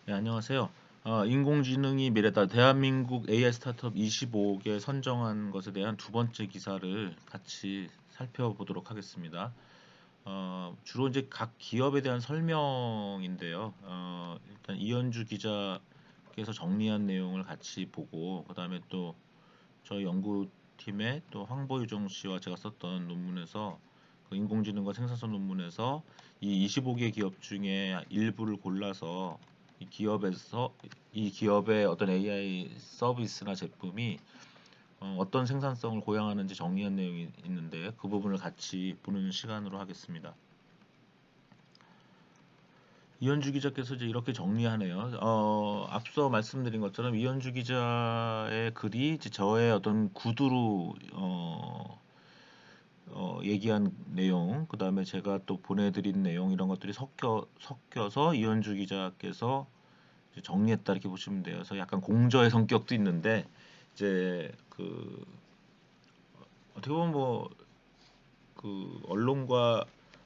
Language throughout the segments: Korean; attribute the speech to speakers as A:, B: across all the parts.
A: 네, 안녕하세요. 인공지능이 미래다. 대한민국 AI 스타트업 25개 선정한 것에 대한 두 번째 기사를 같이 살펴보도록 하겠습니다. 주로 이제 각 기업에 대한 설명인데요. 일단 이현주 기자께서 정리한 내용을 같이 보고, 그다음에 또 저희 연구팀의 또 황보유정 씨와 제가 썼던 논문에서 그 인공지능과 생산성 논문에서 이 25개 기업 중에 일부를 골라서 이 기업의 어떤 AI 서비스나 제품이 어떤 생산성을 고양하는지 정리한 내용이 있는데 그 부분을 같이 보는 시간으로 하겠습니다. 이현주 기자께서 이제 이렇게 정리하네요. 앞서 말씀드린 것처럼 이현주 기자의 글이 이제 저의 어떤 구두로 얘기한 내용, 그 다음에 제가 또 보내드린 내용 이런 것들이 섞여서 이현주 기자께서 이제 정리했다 이렇게 보시면 돼요. 그래서 약간 공저의 성격도 있는데 이제 그 어떻게 보면 뭐 그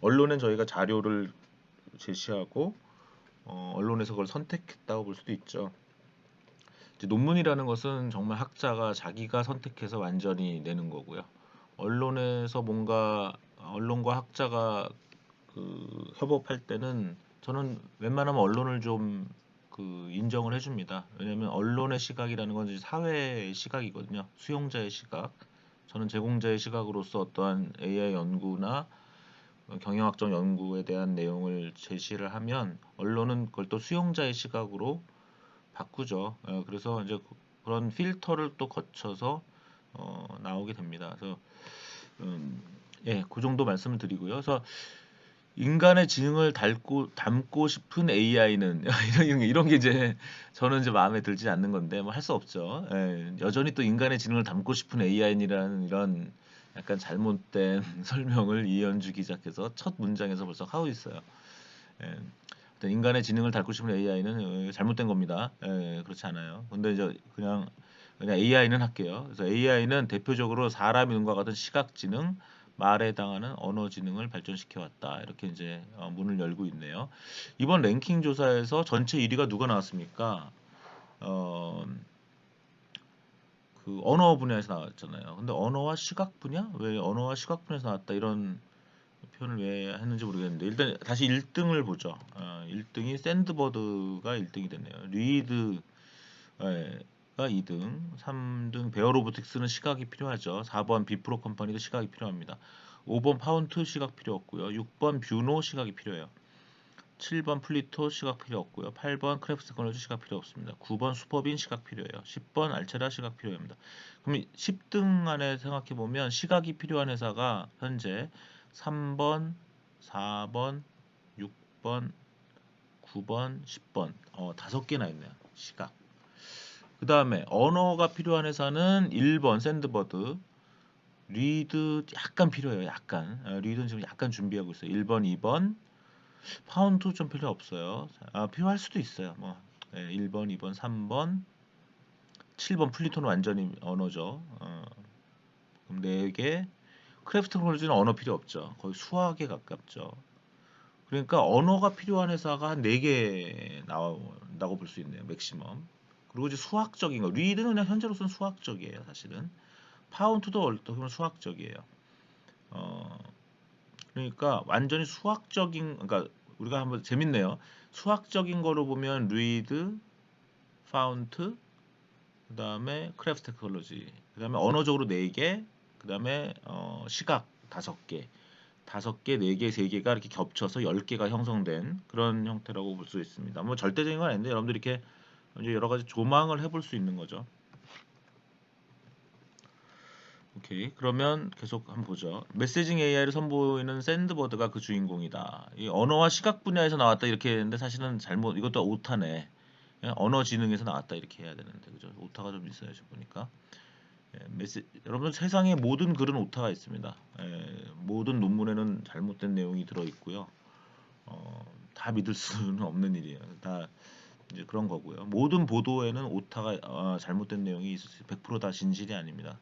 A: 언론엔 저희가 자료를 제시하고 언론에서 그걸 선택했다고 볼 수도 있죠. 이제 논문이라는 것은 정말 학자가 자기가 선택해서 완전히 내는 거고요. 언론에서 뭔가 언론과 학자가 협업할 때는 저는 웬만하면 언론을 좀 인정을 해줍니다. 왜냐하면 언론의 시각이라는 건 이제 사회의 시각이거든요. 수용자의 시각. 저는 제공자의 시각으로서 어떠한 AI 연구나 경영학적 연구에 대한 내용을 제시를 하면 언론은 그걸 또 수용자의 시각으로 바꾸죠. 그래서 이제 그런 필터를 또 거쳐서 나오게 됩니다. 그래서 음, 예, 그 정도 말씀을 드리고요. 그래서 인간의 지능을 담고 싶은 AI는 이런 게 이제 저는 이제 마음에 들지 않는 건데 뭐 할 수 없죠. 예, 여전히 또 인간의 지능을 담고 싶은 AI라는 이런 약간 잘못된 설명을 이현주 기자께서 첫 문장에서 벌써 하고 있어요. 예, 어떤 인간의 지능을 담고 싶은 AI는 잘못된 겁니다. 예, 그렇지 않아요. 근데 이제 그냥 AI는 할게요. 그래서 AI는 대표적으로 사람의 눈과 같은 시각 지능, 말에 해당하는 언어 지능을 발전시켜 왔다. 이렇게 이제 문을 열고 있네요. 이번 랭킹 조사에서 전체 1위가 누가 나왔습니까? 어, 그 언어 분야에서 나왔잖아요. 근데 언어와 시각 분야? 왜 언어와 시각 분야에서 나왔다 이런 표현을 왜 했는지 모르겠는데 일단 다시 1등을 보죠. 1등이 샌드버드가 1등이 됐네요. 리드가 2등, 3등 베어로보틱스는 시각이 필요하죠. 4번 비프로 컴퍼니도 시각이 필요합니다. 5번 파운트 시각 필요 없고요. 6번 뷰노 시각이 필요해요. 7번 플리토 시각 필요 없고요. 8번 크래프트 테크놀로지 시각 필요 없습니다. 9번 슈퍼빈 시각 필요해요. 10번 알체라 시각 필요합니다. 그럼 10등 안에 생각해 보면 시각이 필요한 회사가 현재 3번, 4번, 6번, 9번, 10번 5개나 있네요. 시각. 그 다음에 언어가 필요한 회사는 1번 샌드버드, 리드 약간 필요해요. 약간. 리드는 지금 약간 준비하고 있어요. 1번, 2번, 파운드 좀 필요 없어요. 필요할 수도 있어요. 뭐 1번, 2번, 3번, 7번 플리톤은 완전히 언어죠. 그럼 4개. 크래프트 테크놀로지는 언어 필요 없죠. 거의 수학에 가깝죠. 그러니까 언어가 필요한 회사가 한 4개 나온다고 볼 수 있네요. 맥시멈. 그리고 이제 수학적인 거. 리드는 그냥 현재로서는 수학적이에요. 사실은. 파운트도 어떻게 보면 수학적이에요. 어, 그러니까 완전히 수학적인 그러니까 우리가 한번 재밌네요. 수학적인 거로 보면 리드, 파운트, 그다음에 크래프트 테크놀로지, 그다음에 언어적으로 4개, 그다음에 시각 5개, 5개, 4개, 3개가 이렇게 겹쳐서 10개가 형성된 그런 형태라고 볼 수 있습니다. 뭐 절대적인 건 아닌데 여러분들이 이렇게 이제 여러 가지 조망을 해볼 수 있는 거죠. 오케이. 그러면 계속 한번 보죠. 메시징 AI를 선보이는 샌드버드가 그 주인공이다. 이 언어와 시각 분야에서 나왔다 이렇게 했는데 사실은 잘못 이것도 오타네. 예, 언어 지능에서 나왔다 이렇게 해야 되는데 그죠? 오타가 좀 있어요, 저 보니까. 여러분 세상에 모든 글은 오타가 있습니다. 모든 논문에는 잘못된 내용이 들어 있고요. 다 믿을 수는 없는 일이에요. 다 이제 그런 거고요. 모든 보도에는 오타가 잘못된 내용이 있을 수 100%다 진실이 아닙니다.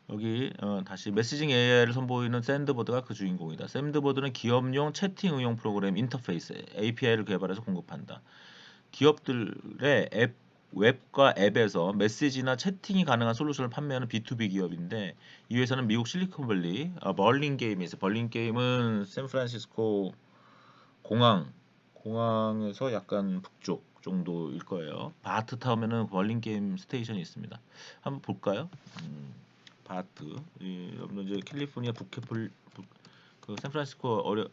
A: 여기 다시 메시징 AI를 선보이는 샌드버드가 그 주인공이다. 샌드버드는 기업용 채팅 응용 프로그램 인터페이스 API를 개발해서 공급한다. 기업들의 웹과 앱에서 메시지나 채팅이 가능한 솔루션을 판매하는 B2B 기업인데 이 회사는 미국 실리콘밸리 벌린 게임이 있어요. 벌린 게임은 샌프란시스코 공항에서 약간 북쪽 정도일 거예요. 바트 타면은 벌린 게임 스테이션이 있습니다. 한번 볼까요? 바트 여러분 이제 캘리포니아 그 샌프란시스코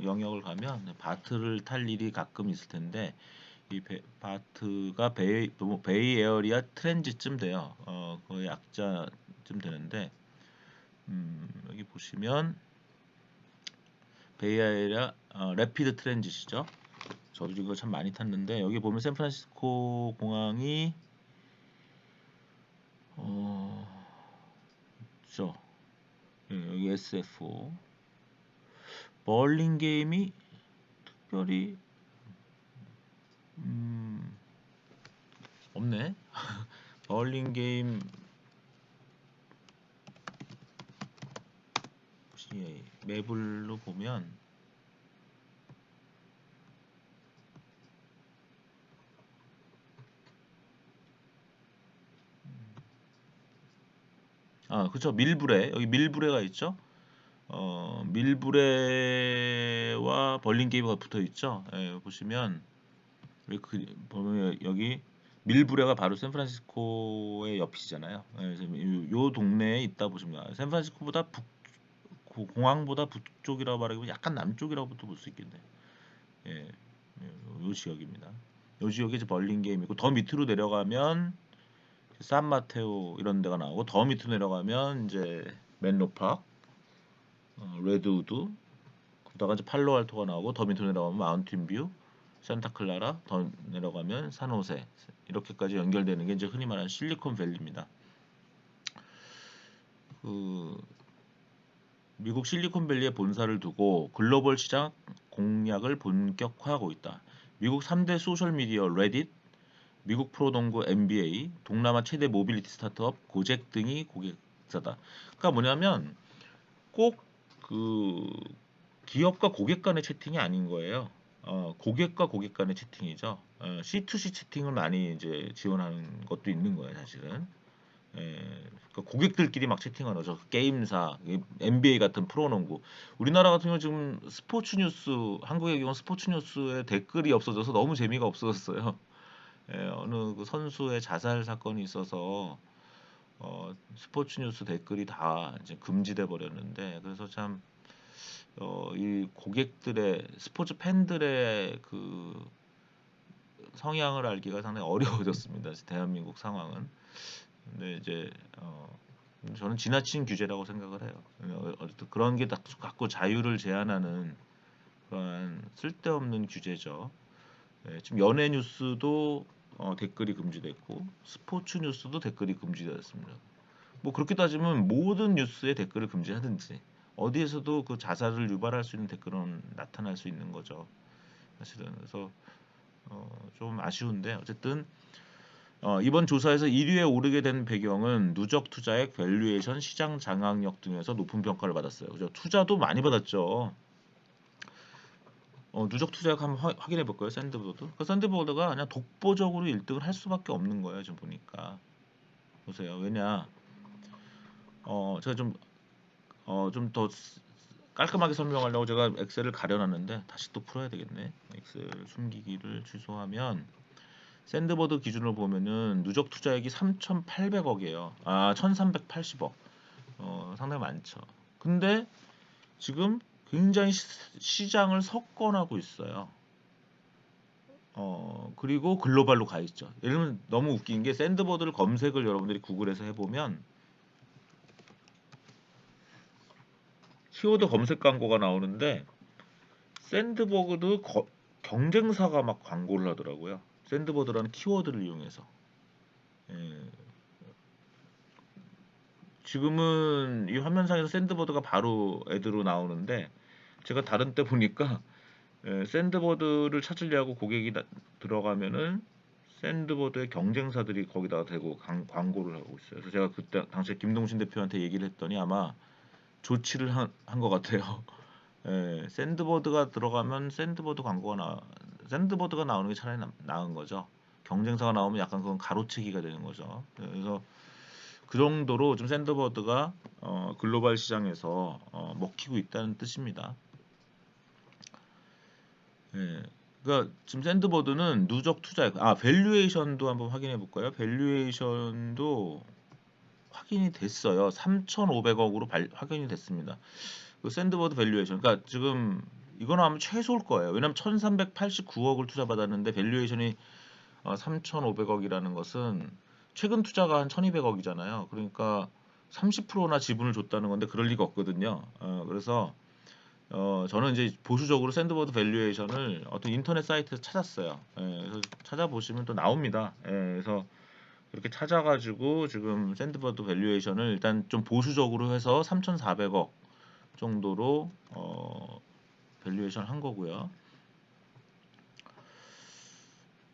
A: 영역을 가면 바트를 탈 일이 가끔 있을 텐데 바트가 베이 에어리아 트랜짓쯤 돼요. 거의 약자쯤 되는데 여기 보시면 베이 에어리아 래피드 트랜짓이죠. 저도 이거 참 많이 탔는데 여기 보면 샌프란시스코 공항이 있죠. 여기 SFO 벌링 게임이 특별히 없네. 벌링 게임 맵을로 보면 그쵸. 밀브레 여기 밀브레가 있죠. 밀브레와 벌린 게임가 붙어 있죠. 보시면 보면 여기 밀브레가 바로 샌프란시스코의 옆이잖아요. 그래서 요 동네에 있다 보시면 돼요. 샌프란시스코보다 공항보다 북쪽이라고 말하기보다 약간 남쪽이라고도 볼 수 있겠네. 예, 요 지역입니다. 요 지역에 이제 벌린 게임이고 더 밑으로 내려가면 산마테오 이런 데가 나오고 더 밑으로 내려가면 이제 맨로팍, 레드우드, 그러다가 이제 팔로알토가 나오고 더 밑으로 내려가면 마운틴뷰, 산타클라라, 더 내려가면 산호세 이렇게까지 연결되는 게 이제 흔히 말하는 실리콘밸리입니다. 그 미국 실리콘밸리에 본사를 두고 글로벌 시장 공략을 본격화하고 있다. 미국 3대 소셜미디어 레딧, 미국 프로농구 NBA, 동남아 최대 모빌리티 스타트업 고잭 등이 고객사다. 그러니까 뭐냐면 꼭 그 기업과 고객 간의 채팅이 아닌 거예요. 고객과 고객 간의 채팅이죠. C2C 채팅을 많이 이제 지원하는 것도 있는 거예요, 사실은. 그러니까 고객들끼리 막 채팅하는 거죠. 게임사, NBA 같은 프로농구. 우리나라 같은 경우 지금 스포츠 뉴스, 한국의 경우 스포츠 뉴스에 댓글이 없어져서 너무 재미가 없어졌어요. 어느 그 선수의 자살 사건이 있어서 스포츠 뉴스 댓글이 다 이제 금지돼 버렸는데 그래서 참 이 고객들의 스포츠 팬들의 그 성향을 알기가 상당히 어려워졌습니다. 대한민국 상황은. 근데 이제 저는 지나친 규제라고 생각을 해요. 어쨌든 그런 게 자꾸 자유를 제한하는 그런 쓸데없는 규제죠. 지금 연예 뉴스도 댓글이 금지됐고 스포츠 뉴스도 댓글이 금지되었습니다. 뭐 그렇게 따지면 모든 뉴스에 댓글을 금지하든지 어디에서도 그 자살을 유발할 수 있는 댓글은 나타날 수 있는 거죠. 사실은 그래서 좀 아쉬운데 어쨌든 이번 조사에서 1위에 오르게 된 배경은 누적 투자액, 밸류에이션, 시장 장악력 등에서 높은 평가를 받았어요. 그죠? 투자도 많이 받았죠. 누적 투자액 한번 확인해 볼까요? 샌드보드. 그 샌드보드가 그냥 독보적으로 1등을 할 수밖에 없는 거예요. 지금 보니까. 보세요. 왜냐? 제가 좀 더 깔끔하게 설명하려고 제가 엑셀을 가려놨는데 다시 또 풀어야 되겠네. 엑셀 숨기기를 취소하면 샌드버드 기준으로 보면은 누적 투자액이 3,800억이에요. 1,380억. 상당히 많죠. 근데 지금 굉장히 시장을 석권하고 있어요. 그리고 글로벌로 가 있죠. 예를 들면 너무 웃긴 게 샌드버드를 검색을 여러분들이 구글에서 해보면 키워드 검색 광고가 나오는데 샌드버드 경쟁사가 막 광고를 하더라고요. 샌드버드라는 키워드를 이용해서. 예, 지금은 이 화면상에서 샌드버드가 바로 애드로 나오는데 제가 다른 때 보니까 샌드버드를 찾으려고 고객이 들어가면은 샌드보드의 경쟁사들이 거기다가 대고 광고를 하고 있어요. 그래서 제가 그때 당시에 김동신 대표한테 얘기를 했더니 아마 조치를 한 것 같아요. 예, 샌드보드가 들어가면 샌드보드가 나오는 게 차라리 나은 거죠. 경쟁사가 나오면 약간 그건 가로채기가 되는 거죠. 그래서 그 정도로 좀 샌드보드가 글로벌 시장에서 먹히고 있다는 뜻입니다. 예. 그러니까 지금 샌드보드는 누적 투자, 밸류에이션도 한번 확인해 볼까요? 밸류에이션도 확인이 됐어요. 3,500억으로 확인이 됐습니다. 그 샌드보드 밸류에이션. 그러니까 지금 이거는 아마 최소일 거예요. 왜냐면 1,389억을 투자받았는데 밸류에이션이 3,500억이라는 것은 최근 투자가 한 1,200억이잖아요. 그러니까 30%나 지분을 줬다는 건데 그럴 리가 없거든요. 그래서 저는 이제 보수적으로 샌드보드 밸류에이션을 어떤 인터넷 사이트에서 찾았어요. 그래서 찾아보시면 또 나옵니다. 그래서 이렇게 찾아가지고 지금 샌드보드 밸류에이션을 일단 좀 보수적으로 해서 3,400억 정도로 밸류에이션 한 거고요.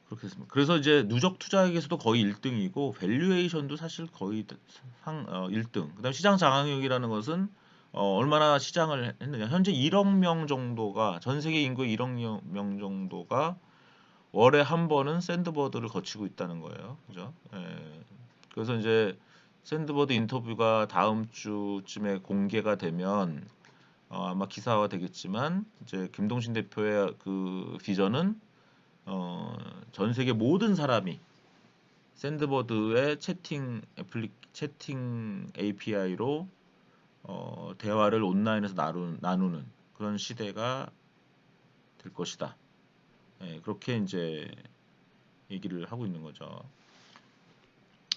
A: 그렇게 됐습니다. 그래서 이제 누적 투자액에서도 거의 1등이고 밸류에이션도 사실 거의 1등. 그다음 시장 장악력이라는 것은 얼마나 시장을 했느냐. 현재 1억 명 정도가 전 세계 인구의 1억 명 정도가 월에 한 번은 샌드보드를 거치고 있다는 거예요. 그죠? 그래서 이제 샌드보드 인터뷰가 다음 주쯤에 공개가 되면 아마 기사화 되겠지만 이제 김동신 대표의 그 비전은 전 세계 모든 사람이 샌드보드의 채팅 API로 대화를 온라인에서 나누는 그런 시대가 될 것이다. 그렇게 이제 얘기를 하고 있는 거죠.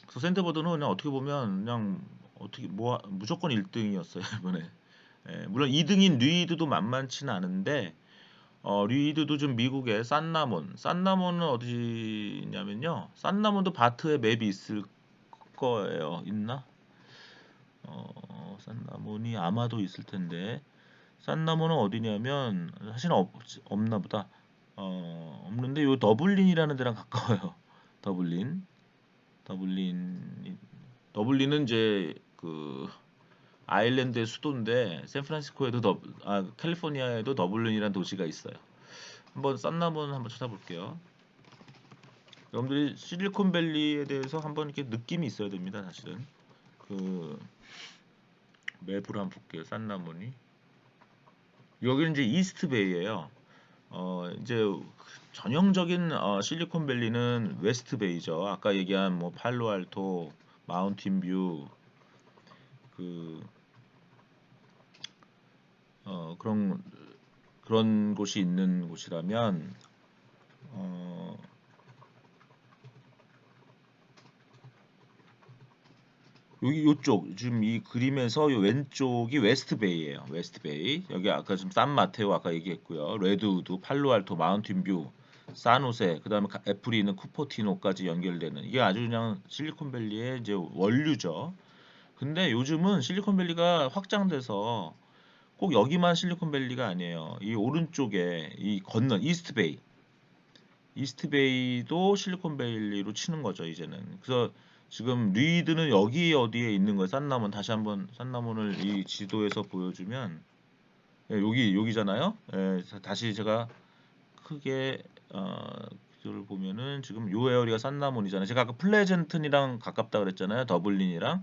A: 그래서 샌드보드는 그냥 어떻게 보면 그냥 무조건 1등이었어요 이번에. 물론 2등인 리드도 만만치는 않은데 리드도 좀 미국의 산나몬은 어디냐면요. 산나몬도 바트에 맵이 있을 거예요. 있나? 산나몬이 아마도 있을 텐데 산나몬은 어디냐면 사실은 없나 보다. 없는데 요 더블린이라는 데랑 가까워요. 더블린. 더블린 더블린은 이제 그 아일랜드의 수도인데 샌프란시스코에도 캘리포니아에도 더블린이라는 도시가 있어요. 한번 산나몬 한번 찾아볼게요. 여러분들이 실리콘밸리에 대해서 한번 이렇게 느낌이 있어야 됩니다. 사실은 그 맵으로 한번 볼게요. 산나몬이 여기는 이제 이스트베이예요. 이제 전형적인 실리콘밸리는 웨스트베이죠. 아까 얘기한 뭐 팔로알토, 마운틴뷰 그 그런 곳이 있는 곳이라면 여기 요쪽 지금 이 그림에서 요 왼쪽이 웨스트베이예요. 웨스트베이. 여기 아까 지금 산마테오 아까 얘기했고요. 레드우드, 팔로알토, 마운틴뷰, 산호세, 그다음에 애플이 있는 쿠퍼티노까지 연결되는 이게 아주 그냥 실리콘밸리의 이제 원류죠. 근데 요즘은 실리콘밸리가 확장돼서 꼭 여기만 실리콘밸리가 아니에요. 이 오른쪽에 이 건너 이스트베이도 실리콘밸리로 치는 거죠, 이제는. 그래서 지금 리드는 여기 어디에 있는 거예요. 산나몬 다시 한번 산나몬을 이 지도에서 보여주면 여기잖아요. 다시 제가 크게 그걸 보면은 지금 요 에어리가 산나몬이잖아요. 제가 아까 플레젠튼이랑 가깝다 그랬잖아요. 더블린이랑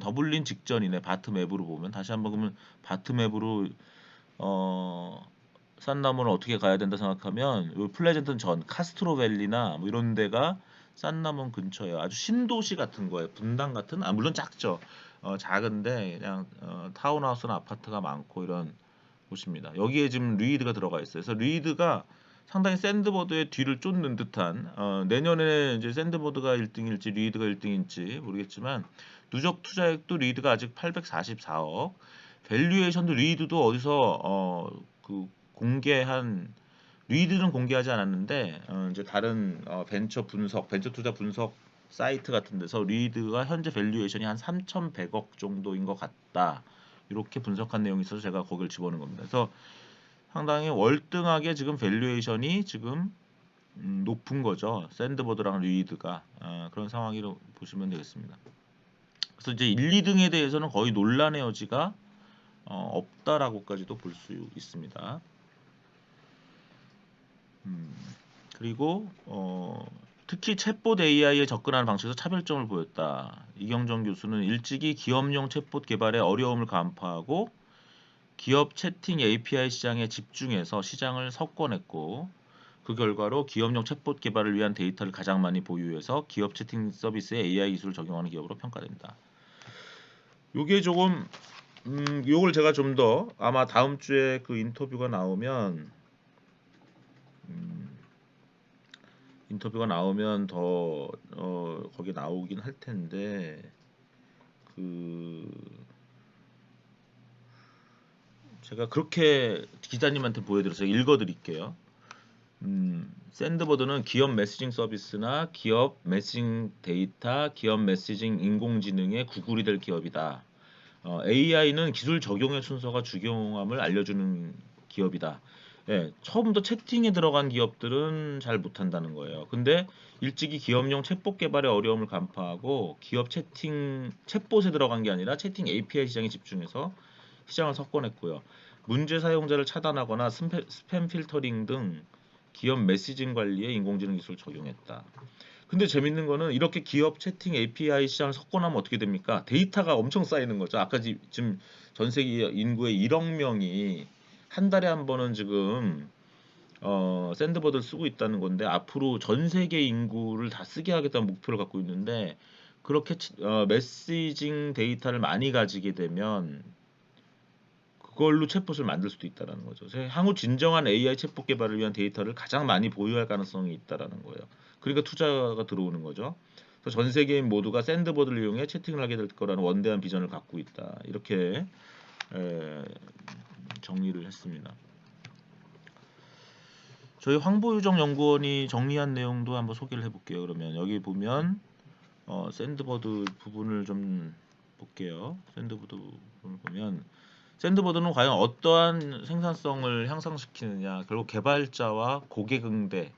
A: 더블린 직전이네. 바트맵으로 보면 다시 한번 그러면 바트맵으로 어 산나몬을 어떻게 가야 된다 생각하면 요 플레젠튼 전 카스트로밸리나 뭐 이런 데가 산나몬 근처예요. 아주 신도시 같은 거예요. 분당 같은 물론 작죠. 작은데 그냥 타운하우스나 아파트가 많고 이런 곳입니다. 여기에 지금 리드가 들어가 있어요. 그래서 리드가 상당히 샌드보드의 뒤를 쫓는 듯한 내년에 이제 샌드보드가 1등일지 리드가 1등일지 모르겠지만 누적 투자액도 리드가 아직 844억, 밸류에이션도 리드도 어디서 그 공개한 리드는 공개하지 않았는데 이제 다른 벤처 투자 분석 사이트 같은 데서 리드가 현재 밸류에이션이 한 3,100억 정도인 것 같다. 이렇게 분석한 내용이 있어서 제가 거기를 집어넣은 겁니다. 그래서 상당히 월등하게 지금 밸류에이션이 지금 높은 거죠. 샌드버드랑 리드가 그런 상황이라고 보시면 되겠습니다. 그래서 이제 1, 2등에 대해서는 거의 논란의 여지가 없다라고까지도 볼 수 있습니다. 그리고 특히 챗봇 AI에 접근하는 방식에서 차별점을 보였다. 이경정 교수는 일찍이 기업용 챗봇 개발에 어려움을 간파하고 기업 채팅 API 시장에 집중해서 시장을 석권했고 그 결과로 기업용 챗봇 개발을 위한 데이터를 가장 많이 보유해서 기업 채팅 서비스에 AI 기술을 적용하는 기업으로 평가된다. 요게 조금 요걸 제가 좀 더 아마 다음 주에 그 인터뷰가 나오면 더 거기 나오긴 할 텐데 그 제가 그렇게 기자님한테 보여드려서 읽어드릴게요. 샌드버드는 기업 메시징 서비스나 기업 메시징 데이터, 기업 메시징 인공지능의 구글이 될 기업이다. AI는 기술 적용의 순서가 중요함을 알려주는 기업이다. 예, 처음부터 채팅에 들어간 기업들은 잘 못한다는 거예요. 근데 일찍이 기업용 챗봇 개발의 어려움을 간파하고 기업 채팅 챗봇에 들어간 게 아니라 채팅 API 시장에 집중해서 시장을 석권했고요. 문제 사용자를 차단하거나 스팸 필터링 등 기업 메시징 관리에 인공지능 기술을 적용했다. 근데 재밌는 거는 이렇게 기업 채팅 API 시장을 석권하면 어떻게 됩니까? 데이터가 엄청 쌓이는 거죠. 아까 지금 전 세계 인구의 1억 명이 한 달에 한 번은 지금 샌드버드를 쓰고 있다는 건데 앞으로 전 세계 인구를 다 쓰게 하겠다는 목표를 갖고 있는데 그렇게 메시징 데이터를 많이 가지게 되면 그걸로 챗봇을 만들 수도 있다라는 거죠. 향후 진정한 AI 챗봇 개발을 위한 데이터를 가장 많이 보유할 가능성이 있다라는 거예요. 그러니까 투자가 들어오는 거죠. 그래서 전 세계인 모두가 샌드버드를 이용해 채팅을 하게 될 거라는 원대한 비전을 갖고 있다. 이렇게 정리를 했습니다. 저희 황보유정 연구원이 정리한 내용도 한번 소개를 해볼게요. 그러면 여기 보면 샌드버드 부분을 좀 볼게요. 샌드버드 부분을 보면 샌드버드는 과연 어떠한 생산성을 향상시키느냐. 결국 개발자와 고객 응대의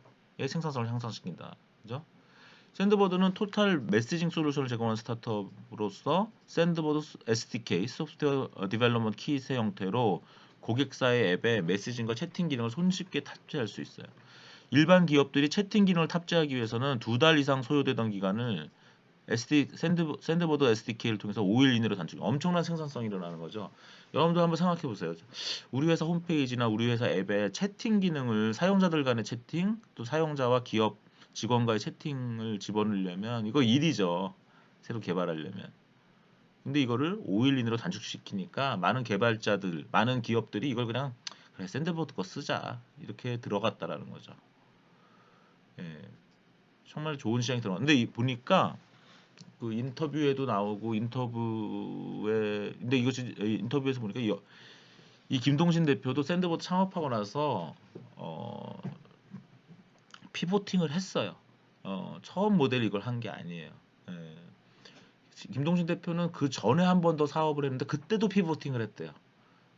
A: 생산성을 향상시킨다. 그죠? 샌드버드는 토탈 메시징 솔루션을 제공하는 스타트업으로서 샌드버드 SDK 소프트웨어 디벨롭먼트 키트의 형태로 고객사의 앱에 메시징과 채팅 기능을 손쉽게 탑재할 수 있어요. 일반 기업들이 채팅 기능을 탑재하기 위해서는 2달 이상 소요되던 기간을 샌드버드 SDK를 통해서 5일 이내로 단축. 엄청난 생산성이 일어나는 거죠. 여러분들 한번 생각해 보세요. 우리 회사 홈페이지나 우리 회사 앱에 채팅 기능을 사용자들 간의 채팅, 또 사용자와 기업 직원과의 채팅을 집어넣으려면 이거 일이죠. 새로 개발하려면. 근데 이거를 5일 이내로 단축시키니까 많은 개발자들, 많은 기업들이 이걸 그냥 그래 샌드버드 거 쓰자 이렇게 들어갔다라는 거죠. 예, 정말 좋은 시장이 들어갔는데 보니까 그 인터뷰에도 나오고 근데 이것이 인터뷰에서 보니까 이 김동신 대표도 샌드버드 창업하고 나서 피보팅을 했어요. 처음 모델 이걸 한 게 아니에요. 예. 김동신 대표는 그 전에 한 번 더 사업을 했는데 그때도 피보팅을 했대요.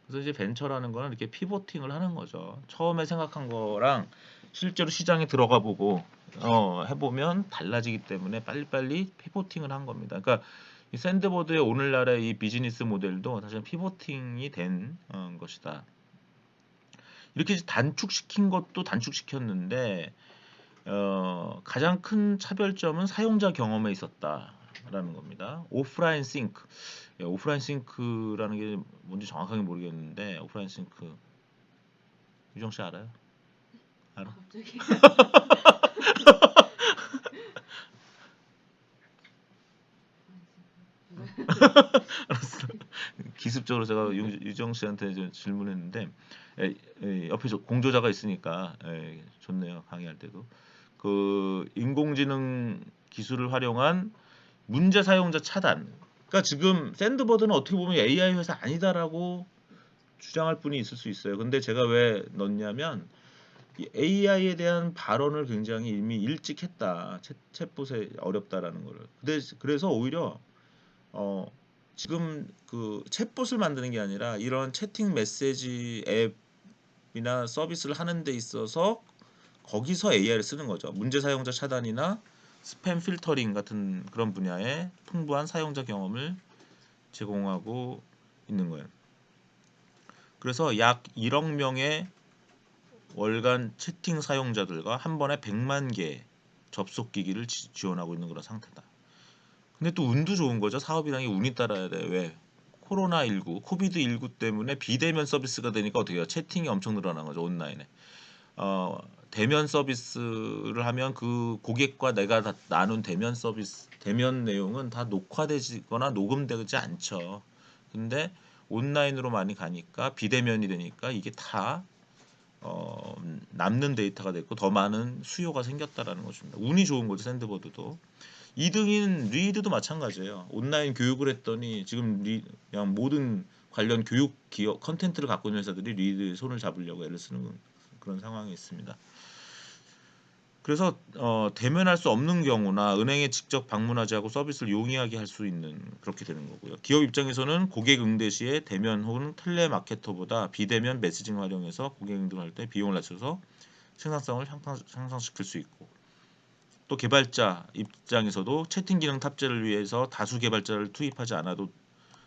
A: 그래서 이제 벤처라는 거는 이렇게 피보팅을 하는 거죠. 처음에 생각한 거랑 실제로 시장에 들어가 보고 해보면 달라지기 때문에 빨리빨리 피보팅을 한 겁니다. 그러니까 이 샌드버드의 오늘날의 이 비즈니스 모델도 사실 피보팅이 된 것이다. 이렇게 단축시킨 것도 단축시켰는데 가장 큰 차별점은 사용자 경험에 있었다라는 겁니다. 오프라인 싱크. 오프라인 싱크라는 게 뭔지 정확하게 모르겠는데 오프라인 싱크 유정 씨 알아요? 알아?
B: 갑자기
A: 알았어. 기습적으로 제가 유정 씨한테 질문했는데 옆에 공조자가 있으니까 좋네요. 강의할 때도 그 인공지능 기술을 활용한 문제 사용자 차단. 그러니까 지금 샌드버드는 어떻게 보면 AI 회사 아니다라고 주장할 분이 있을 수 있어요. 근데 제가 왜 넣냐면 이 AI에 대한 발언을 굉장히 이미 일찍 했다. 챗봇에 어렵다라는 거를. 그래서 오히려 어 지금 그 챗봇을 만드는 게 아니라 이런 채팅 메시지 앱이나 서비스를 하는 데 있어서 거기서 AI를 쓰는 거죠. 문제 사용자 차단이나 스팸 필터링 같은 그런 분야에 풍부한 사용자 경험을 제공하고 있는 거예요. 그래서 약 1억 명의 월간 채팅 사용자들과 한 번에 100만 개 접속 기기를 지원하고 있는 그런 상태다. 근데 또 운도 좋은 거죠. 사업이라는 게 운이 따라야 돼. 왜? 코로나19, 코비드19 때문에 비대면 서비스가 되니까 어떻게 해요? 채팅이 엄청 늘어난 거죠. 온라인에. 대면 서비스를 하면 그 고객과 내가 다 나눈 대면 서비스, 대면 내용은 다 녹화되거나 녹음되지 않죠. 근데 온라인으로 많이 가니까 비대면이 되니까 이게 다 남는 데이터가 됐고 더 많은 수요가 생겼다라는 것입니다. 운이 좋은 거죠. 샌드버드도. 2등인 리드도 마찬가지예요. 온라인 교육을 했더니 지금 그냥 모든 관련 교육 기업 컨텐츠를 갖고 있는 회사들이 리드에 손을 잡으려고 애를 쓰는 그런 상황이 있습니다. 그래서 대면할 수 없는 경우나 은행에 직접 방문하지 않고 서비스를 용이하게 할 수 있는 그렇게 되는 거고요. 기업 입장에서는 고객 응대 시에 대면 혹은 텔레마케터보다 비대면 메시징 활용해서 고객 응대를 할 때 비용을 낮춰서 생산성을 향상시킬 수 있고, 또 개발자 입장에서도 채팅 기능 탑재를 위해서 다수 개발자를 투입하지 않아도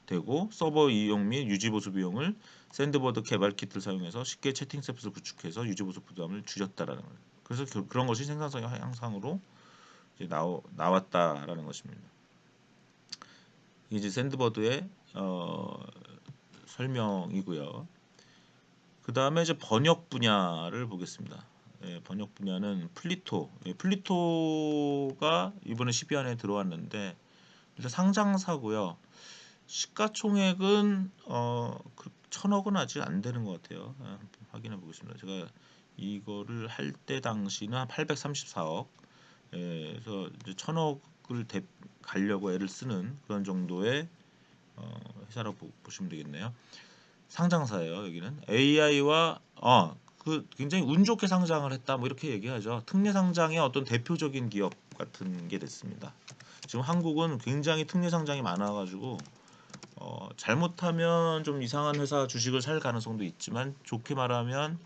A: 되고 서버 이용 및 유지 보수 비용을 샌드버드 개발 키트를 사용해서 쉽게 채팅 서비스를 구축해서 유지 보수 부담을 줄였다라는 거예요. 그래서 그런 것이 생산성 향상으로 이제 나왔다라는 것입니다. 이제 샌드버드의 설명이고요. 그 다음에 이제 번역 분야를 보겠습니다. 번역 분야는 플리토. 플리토가 이번에 12안에 들어왔는데 일단 상장사고요. 시가총액은 1,000억은 아직 안 되는 것 같아요. 확인해 보겠습니다. 제가 이거를 할 때 당시는 한 834억. 그래서 이제 1,000억을 가려고 애를 쓰는 그런 정도의 회사라고 보시면 되겠네요. 상장사예요. 여기는 AI와 그 굉장히 운 좋게 상장을 했다 뭐 이렇게 얘기하죠. 특례 상장의 어떤 대표적인 기업 같은 게 됐습니다. 지금 한국은 굉장히 특례 상장이 많아가지고 잘못하면 좀 이상한 회사 주식을 살 가능성도 있지만 좋게 말하면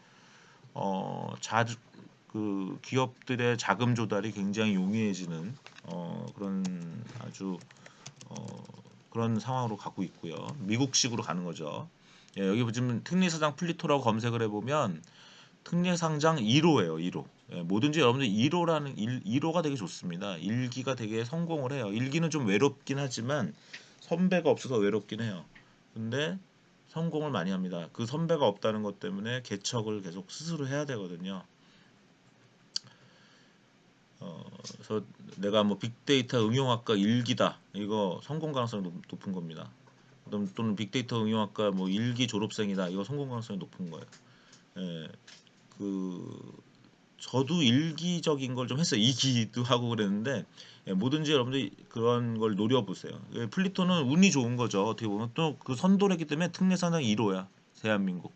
A: 그 기업들의 자금 조달이 굉장히 용이해지는 그런 아주 그런 상황으로 가고 있고요. 미국식으로 가는 거죠. 여기 보시면 특례사장 플리토라고 검색을 해보면 특례상장 1호예요. 1호. 뭐든지 여러분들 1호가 되게 좋습니다. 1기가 되게 성공을 해요. 1기는 좀 외롭긴 하지만 선배가 없어서 외롭긴 해요. 근데 성공을 많이 합니다. 그 선배가 없다는 것 때문에 개척을 계속 스스로 해야 되거든요. 그래서 내가 뭐 빅데이터 응용학과 1기다. 이거 성공 가능성이 높은 겁니다. 또는 빅데이터 응용학과 뭐 1기 졸업생이다. 이거 성공 가능성이 높은 거예요. 예, 저도 1기적인 걸 좀 했어요. 2기도 하고 그랬는데 뭐든지 여러분들 그런 걸 노려보세요. 플리토는 운이 좋은 거죠. 어떻게 보면 또 그 선도래기 때문에 특례상장 1호야. 대한민국.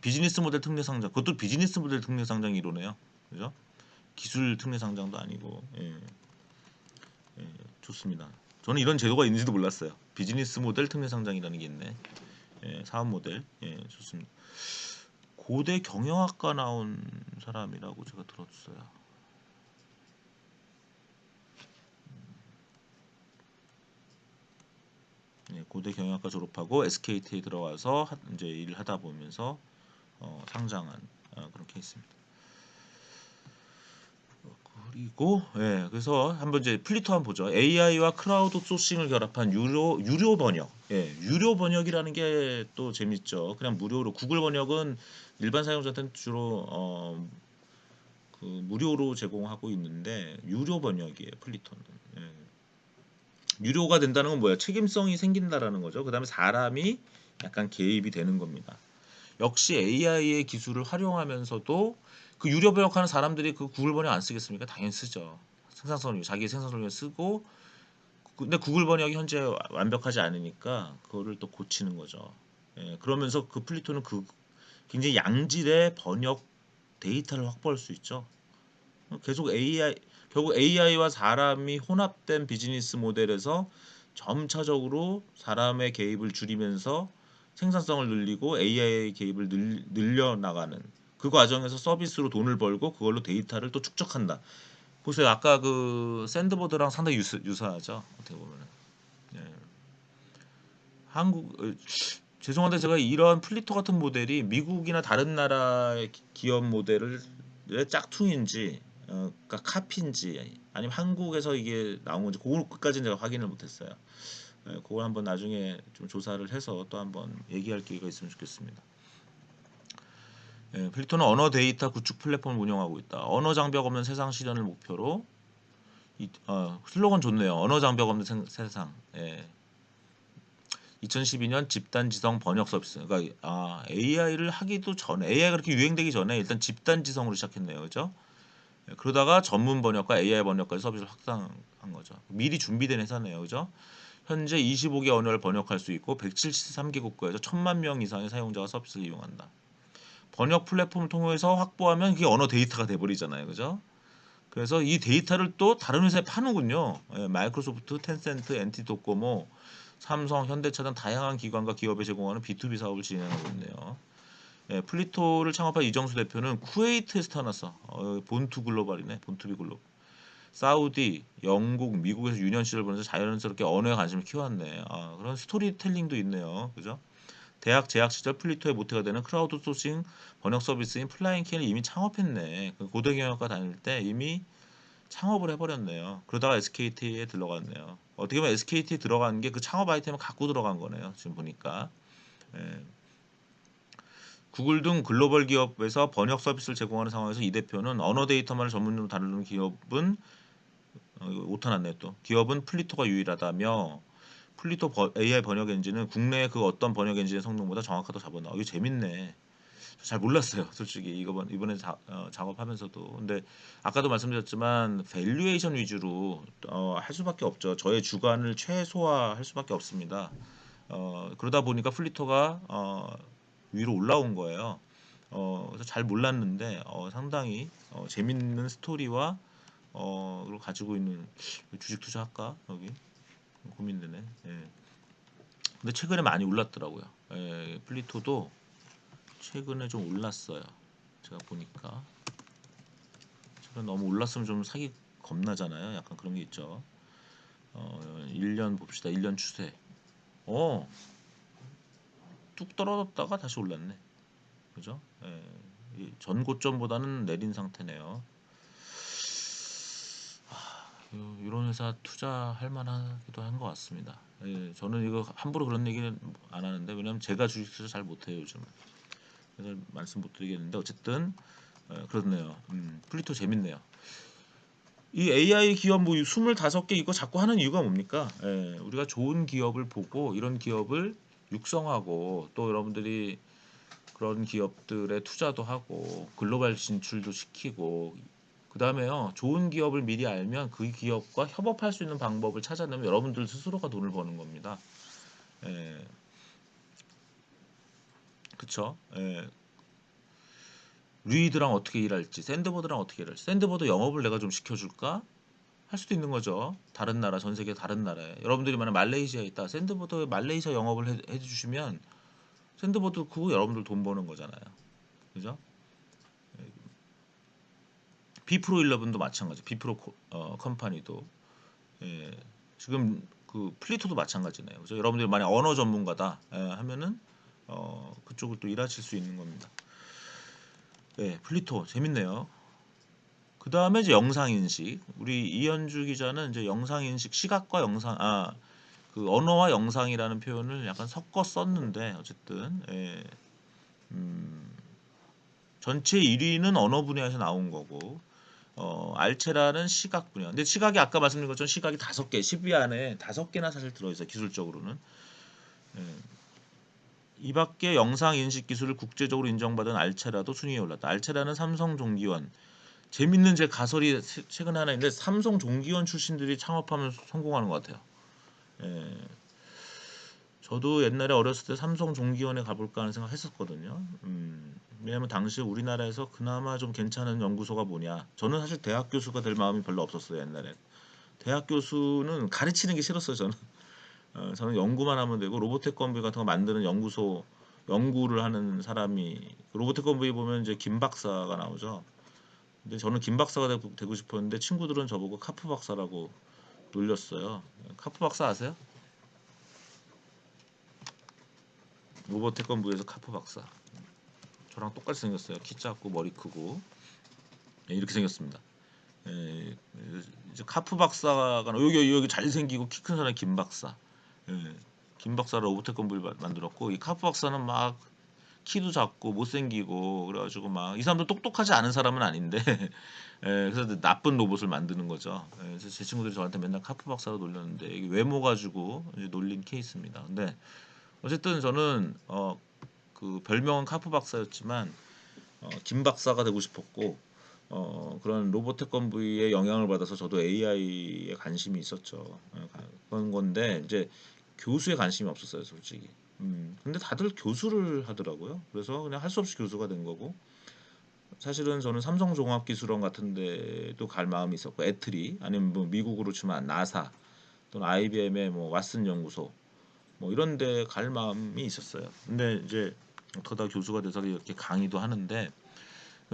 A: 비즈니스 모델 특례상장. 그것도 비즈니스 모델 특례상장 1호네요. 그죠? 기술 특례상장도 아니고. 좋습니다. 저는 이런 제도가 있는지도 몰랐어요. 비즈니스 모델 특례상장이라는 게 있네. 사업 모델. 좋습니다. 고대 경영학과 나온 사람이라고 제가 들었어요. 고대 경영학과 졸업하고 SKT에 들어와서 이제 일을 하다 보면서 상장한 그런 케이스입니다. 그리고 그래서 한번 이제 플리토 한번 보죠. AI와 크라우드 소싱을 결합한 유료 번역. 유료 번역이라는 게 또 재밌죠. 그냥 무료로 구글 번역은 일반 사용자한테는 주로 그 무료로 제공하고 있는데 유료 번역이에요. 플리토는. 유료가 된다는 건 뭐야? 책임성이 생긴다라는 거죠. 그다음에 사람이 약간 개입이 되는 겁니다. 역시 AI의 기술을 활용하면서도 그 유료 번역하는 사람들이 그 구글 번역 안 쓰겠습니까? 당연히 쓰죠. 자기 생산성을 위해 쓰고 근데 구글 번역이 현재 완벽하지 않으니까 그거를 또 고치는 거죠. 그러면서 그 플리토는 굉장히 양질의 번역 데이터를 확보할 수 있죠. 계속 결국 AI와 사람이 혼합된 비즈니스 모델에서 점차적으로 사람의 개입을 줄이면서 생산성을 늘리고 AI의 개입을 늘려 나가는 그 과정에서 서비스로 돈을 벌고 그걸로 데이터를 또 축적한다. 보세요. 아까 그 샌드보드랑 상당히 유사하죠. 어떻게 보면은. 예. 한국 죄송한데 제가 이런 플리토 같은 모델이 미국이나 다른 나라의 기업 모델을 짝퉁인지 그러니까 카피인지 아니면 한국에서 이게 나온 건지 그것까지는 제가 확인을 못했어요. 그걸 한번 나중에 좀 조사를 해서 또 한번 얘기할 기회가 있으면 좋겠습니다. 플리토는 언어 데이터 구축 플랫폼을 운영하고 있다. 언어 장벽 없는 세상 실현을 목표로 슬로건 좋네요. 언어 장벽 없는 세상. 2012년 집단 지성 번역 서비스. 그러니까 AI를 하기도 전에 AI가 그렇게 유행되기 전에 일단 집단 지성으로 시작했네요. 그죠? 그러다가 전문 번역과 AI 번역까지 서비스를 확장한 거죠. 미리 준비된 회사네요. 그죠? 현재 25개 언어를 번역할 수 있고 173개 국가에서 1000만 명 이상의 사용자가 서비스를 이용한다. 번역 플랫폼을 통해서 확보하면 그게 언어 데이터가 돼버리잖아요. 그죠? 그래서 이 데이터를 또 다른 회사에 파는군요. 마이크로소프트, 텐센트, NT도코모, 삼성, 현대차 등 다양한 기관과 기업에 제공하는 B2B 사업을 진행하고 있네요. 플리토를 창업한 이정수 대표는 쿠웨이트에서 태어났어. 본투 글로벌이네. 본투비 글로벌. 사우디, 영국, 미국에서 유년 시절 보내서 자연스럽게 언어에 관심을 키웠네. 그런 스토리텔링도 있네요. 그죠? 대학 재학 시절 플리토의 모태가 되는 크라우드 소싱 번역 서비스인 플라잉키를 이미 창업했네. 고대 경영학과 다닐 때 이미 창업을 해버렸네요. 그러다가 SKT에 들어갔네요. 어떻게 보면 SKT에 들어간 게 그 창업 아이템을 갖고 들어간 거네요. 지금 보니까. 예. 구글 등 글로벌 기업에서 번역 서비스를 제공하는 상황에서 이 대표는 언어 데이터만을 전문으로 다루는 기업은 오타 났네요 또. 기업은 플리토가 유일하다며 플리토 AI 번역 엔진은 국내의 그 어떤 번역 엔진의 성능보다 정확하다고 잡아놔. 이거 재밌네. 잘 몰랐어요, 솔직히 이번에 작업하면서도. 근데 아까도 말씀드렸지만 밸류에이션 위주로 할 수밖에 없죠. 저의 주관을 최소화할 수밖에 없습니다. 그러다 보니까 플리토가 위로 올라온 거예요. 그래서 잘 몰랐는데 상당히 재밌는 스토리와 그걸 가지고 있는 주식 투자할까 여기 고민되네. 예. 근데 최근에 많이 올랐더라고요. 플리토도 최근에 좀 올랐어요. 제가 보니까 최근 너무 올랐으면 좀 사기 겁나잖아요. 약간 그런 게 있죠. 1년 봅시다. 1년 추세. 어, 뚝 떨어졌다가 다시 올랐네. 그죠? 전 고점보다는 내린 상태네요. 이런 회사 투자할 만하기도 한 것 같습니다. 저는 이거 함부로 그런 얘기는 안 하는데 왜냐면 제가 주식 투자 잘 못해요 요즘. 그래서 말씀 못 드리겠는데 어쨌든 그렇네요. 플리토 재밌네요. 이 AI 기업 뭐 25개 이거 자꾸 하는 이유가 뭡니까? 우리가 좋은 기업을 보고 이런 기업을 육성하고 또 여러분들이 그런 기업들에 투자도 하고 글로벌 진출도 시키고 그 다음에요 좋은 기업을 미리 알면 그 기업과 협업할 수 있는 방법을 찾아내면 여러분들 스스로가 돈을 버는 겁니다. 예, 그쵸? 루이드랑 어떻게 일할지 샌드보드랑 어떻게 일할지 샌드보드 영업을 내가 좀 시켜줄까? 할 수도 있는 거죠. 다른 나라 전 세계 다른 나라에 여러분들이 만약 말레이시아에 있다 샌드보드 말레이시아 영업을 해주시면 샌드보드 그거 여러분들 돈 버는 거잖아요. 그죠? 비프로 11도 마찬가지. 비프로 컴퍼니도 지금 그 플리토도 마찬가지네요. 그래서 여러분들이 만약 언어 전문가다 하면은 그쪽을 또 일하실 수 있는 겁니다. 플리토 재밌네요. 그 다음에 이제 영상 인식. 우리 이현주 기자는 이제 영상 인식 시각과 영상 그 언어와 영상이라는 표현을 약간 섞어 썼는데 어쨌든 전체 1위는 언어 분야에서 나온 거고 알체라는 시각 분야. 근데 시각이 아까 말씀드린 것처럼 시각이 5개, 10위 안에 5개나 사실 들어있어요. 기술적으로는. 예. 이 밖에 영상 인식 기술을 국제적으로 인정받은 알체라도 순위에 올랐다. 알체라는 삼성 종기원. 재밌는 제 가설이 최근에 하나 있는데 삼성 종기원 출신들이 창업하면 성공하는 것 같아요. 예. 저도 옛날에 어렸을 때 삼성 종기원에 가볼까 하는 생각 했었거든요. 왜냐면 당시 우리나라에서 그나마 좀 괜찮은 연구소가 뭐냐. 저는 사실 대학 교수가 될 마음이 별로 없었어요, 옛날에. 대학 교수는 가르치는 게 싫었어요, 저는. 저는 연구만 하면 되고 로보텍 건비 같은 거 만드는 연구소 연구를 하는 사람이 로보태권브이 보면 이제 김 박사가 나오죠. 근데 저는 김 박사가 되고 싶었는데 친구들은 저보고 카프 박사라고 놀렸어요. 카프 박사 아세요? 로보태권브이에서 카프 박사. 저랑 똑같이 생겼어요. 키 작고 머리 크고 이렇게 생겼습니다. 이제 카프 박사가 여기 잘생기고 키 큰 사람이 김 박사. 김 박사로 로보태권브이를 만들었고 이 카프 박사는 막 키도 작고 못생기고 그래가지고 막 이 사람도 똑똑하지 않은 사람은 아닌데 그래서 나쁜 로봇을 만드는 거죠. 그래서 제 친구들이 저한테 맨날 카프 박사로 놀렸는데 이게 외모 가지고 이제 놀린 케이스입니다. 근데 어쨌든 저는 그 별명은 카프 박사였지만 김 박사가 되고 싶었고 그런 로봇 태권브이의 영향을 받아서 저도 AI에 관심이 있었죠. 그런 건데 이제 교수에 관심이 없었어요, 솔직히. 근데 다들 교수를 하더라고요. 그래서 그냥 할 수 없이 교수가 된 거고. 사실은 저는 삼성종합기술원 같은 데도 갈 마음이 있었고, 애트리 아니면 뭐 미국으로 치면 나사 또는 IBM의 뭐 왓슨 연구소 뭐 이런 데 갈 마음이 있었어요. 근데 이제 어쩌다 교수가 돼서 이렇게 강의도 하는데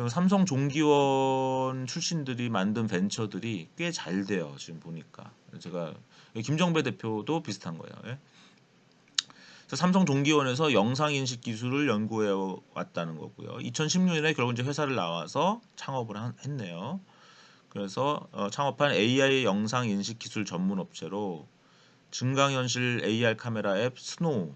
A: 삼성 종기원 출신들이 만든 벤처들이 꽤 잘 돼요. 지금 보니까 제가 김정배 대표도 비슷한 거예요. 예? 삼성 종기원에서 영상인식 기술을 연구해 왔다는 거고요. 2016년에 결국 이제 회사를 나와서 창업을 했네요. 그래서 창업한 AI 영상인식 기술 전문 업체로 증강현실 AR 카메라 앱 스노우,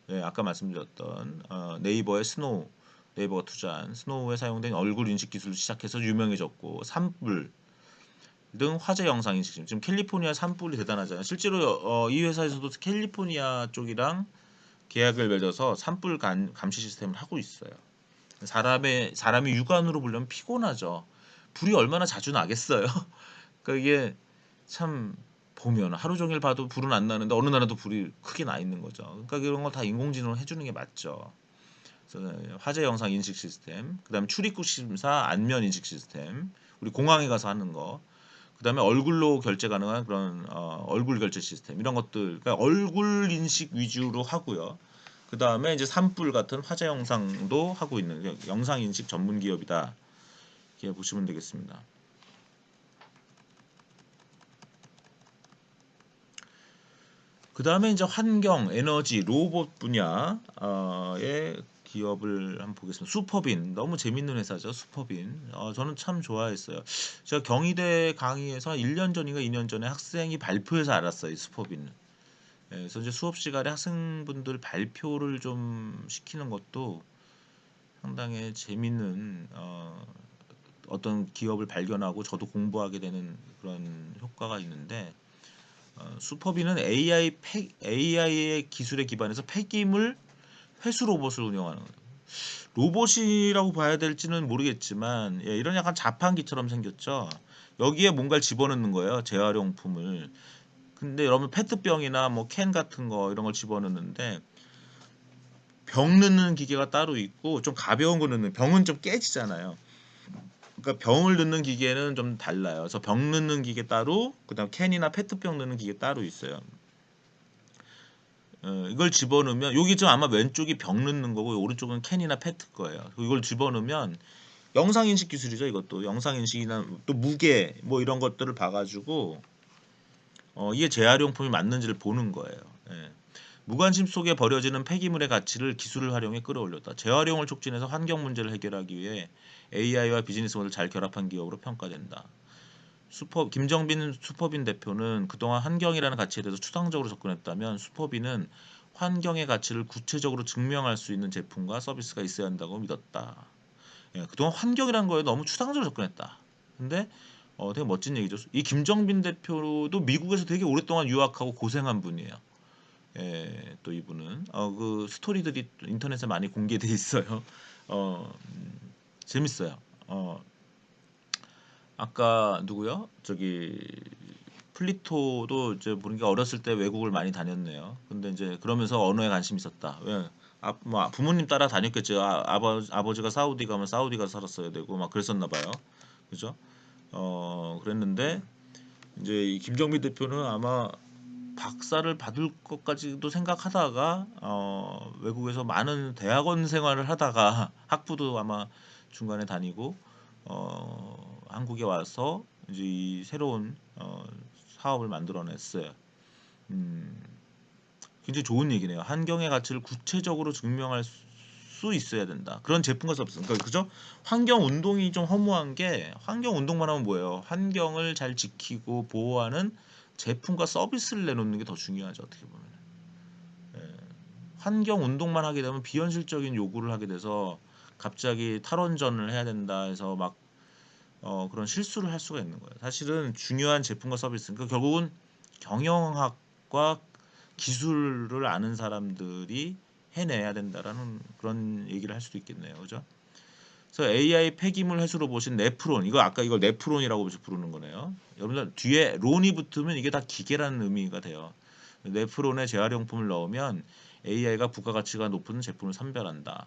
A: 예, 아까 말씀드렸던 네이버의 스노우, 네이버가 투자한 스노우에 사용된 얼굴 인식 기술을 시작해서 유명해졌고 산불 등 화제 영상 인식 지금 캘리포니아 산불이 대단하잖아요. 실제로 이 회사에서도 캘리포니아 쪽이랑 계약을 맺어서 산불 감시 시스템을 하고 있어요. 사람이 육안으로 보려면 피곤하죠. 불이 얼마나 자주 나겠어요. 그러니까 이게 참 보면 하루 종일 봐도 불은 안 나는데 어느 날에도 불이 크게 나 있는 거죠. 그러니까 이런 거 다 인공지능으로 해주는 게 맞죠. 그래서 화재 영상 인식 시스템, 그다음에 출입국 심사 안면 인식 시스템, 우리 공항에 가서 하는 거, 그다음에 얼굴로 결제 가능한 그런 얼굴 결제 시스템 이런 것들, 그러니까 얼굴 인식 위주로 하고요. 그다음에 이제 산불 같은 화재 영상도 하고 있는 영상 인식 전문 기업이다. 이렇게 보시면 되겠습니다. 그다음에 이제 환경, 에너지, 로봇 분야의 기업을 한번 보겠습니다. 슈퍼빈 너무 재밌는 회사죠. 슈퍼빈. 저는 참 좋아했어요. 제가 경희대 강의에서 1년 전인가 2년 전에 학생이 발표해서 알았어요. 이 슈퍼빈. 그래서 이제 수업 시간에 학생분들 발표를 좀 시키는 것도 상당히 재밌는 어떤 기업을 발견하고 저도 공부하게 되는 그런 효과가 있는데 슈퍼빈은 AI의 기술에 기반해서 폐기물 회수 로봇을 운영하는 거예요. 로봇이라고 봐야 될지는 모르겠지만 이런 약간 자판기처럼 생겼죠. 여기에 뭔가를 집어넣는 거예요. 재활용품을. 근데 여러분 페트병이나 뭐 캔 같은 거 이런 걸 집어넣는데 병 넣는 기계가 따로 있고 좀 가벼운 거 넣는 병은 좀 깨지잖아요. 그러니까 병을 넣는 기계는 좀 달라요. 그래서 병 넣는 기계 따로, 그다음 캔이나 페트병 넣는 기계 따로 있어요. 이걸 집어넣으면 여기 좀 아마 왼쪽이 병 넣는 거고 오른쪽은 캔이나 페트 거예요. 이걸 집어넣으면 영상 인식 기술이죠. 이것도 영상 인식이나 또 무게 뭐 이런 것들을 봐가지고 이게 재활용품이 맞는지를 보는 거예요. 예. 무관심 속에 버려지는 폐기물의 가치를 기술을 활용해 끌어올렸다. 재활용을 촉진해서 환경 문제를 해결하기 위해 AI와 비즈니스 모델을 잘 결합한 기업으로 평가된다. 김정빈 슈퍼빈 대표는 그동안 환경이라는 가치에 대해서 추상적으로 접근했다면 슈퍼빈은 환경의 가치를 구체적으로 증명할 수 있는 제품과 서비스가 있어야 한다고 믿었다. 예, 그동안 환경이라는 거에 너무 추상적으로 접근했다. 근데 되게 멋진 얘기죠. 이 김정빈 대표도 미국에서 되게 오랫동안 유학하고 고생한 분이에요. 예, 또 이분은 그 스토리들이 인터넷에 많이 공개돼 있어요. 재밌어요. 아까 누구요? 저기 플리토도 이제 보니까 어렸을 때 외국을 많이 다녔네요. 근데 이제 그러면서 언어에 관심이 있었다. 왜? 뭐 부모님 따라 다녔겠죠. 아버지가 사우디 가면 사우디 가서 살았어야 되고 막 그랬었나 봐요. 그죠? 그랬는데 이제 이 김정민 대표는 아마 박사를 받을 것까지도 생각하다가 외국에서 많은 대학원 생활을 하다가 학부도 아마 중간에 다니고 한국에 와서 이제 이 새로운 사업을 만들어냈어요. 음, 굉장히 좋은 얘기네요. 환경의 가치를 구체적으로 증명할 수 있어야 된다. 그런 제품과 서비스. 그러니까 그죠? 환경 운동이 좀 허무한 게 환경 운동만 하면 뭐예요? 환경을 잘 지키고 보호하는 제품과 서비스를 내놓는 게 더 중요하죠. 어떻게 보면. 예. 환경 운동만 하게 되면 비현실적인 요구를 하게 돼서 갑자기 탈원전을 해야 된다 해서 막 그런 실수를 할 수가 있는 거예요. 사실은 중요한 제품과 서비스. 그러니까 결국은 경영학과 기술을 아는 사람들이 해내야 된다라는 그런 얘기를 할 수도 있겠네요. 그죠? 그래서 AI 폐기물 해수로 보신 네프론, 이거 아까 이걸 네프론이라고 부르는 거네요. 여러분들 뒤에 론이 붙으면 이게 다 기계라는 의미가 돼요. 네프론에 재활용품을 넣으면 AI가 부가가치가 높은 제품을 선별한다.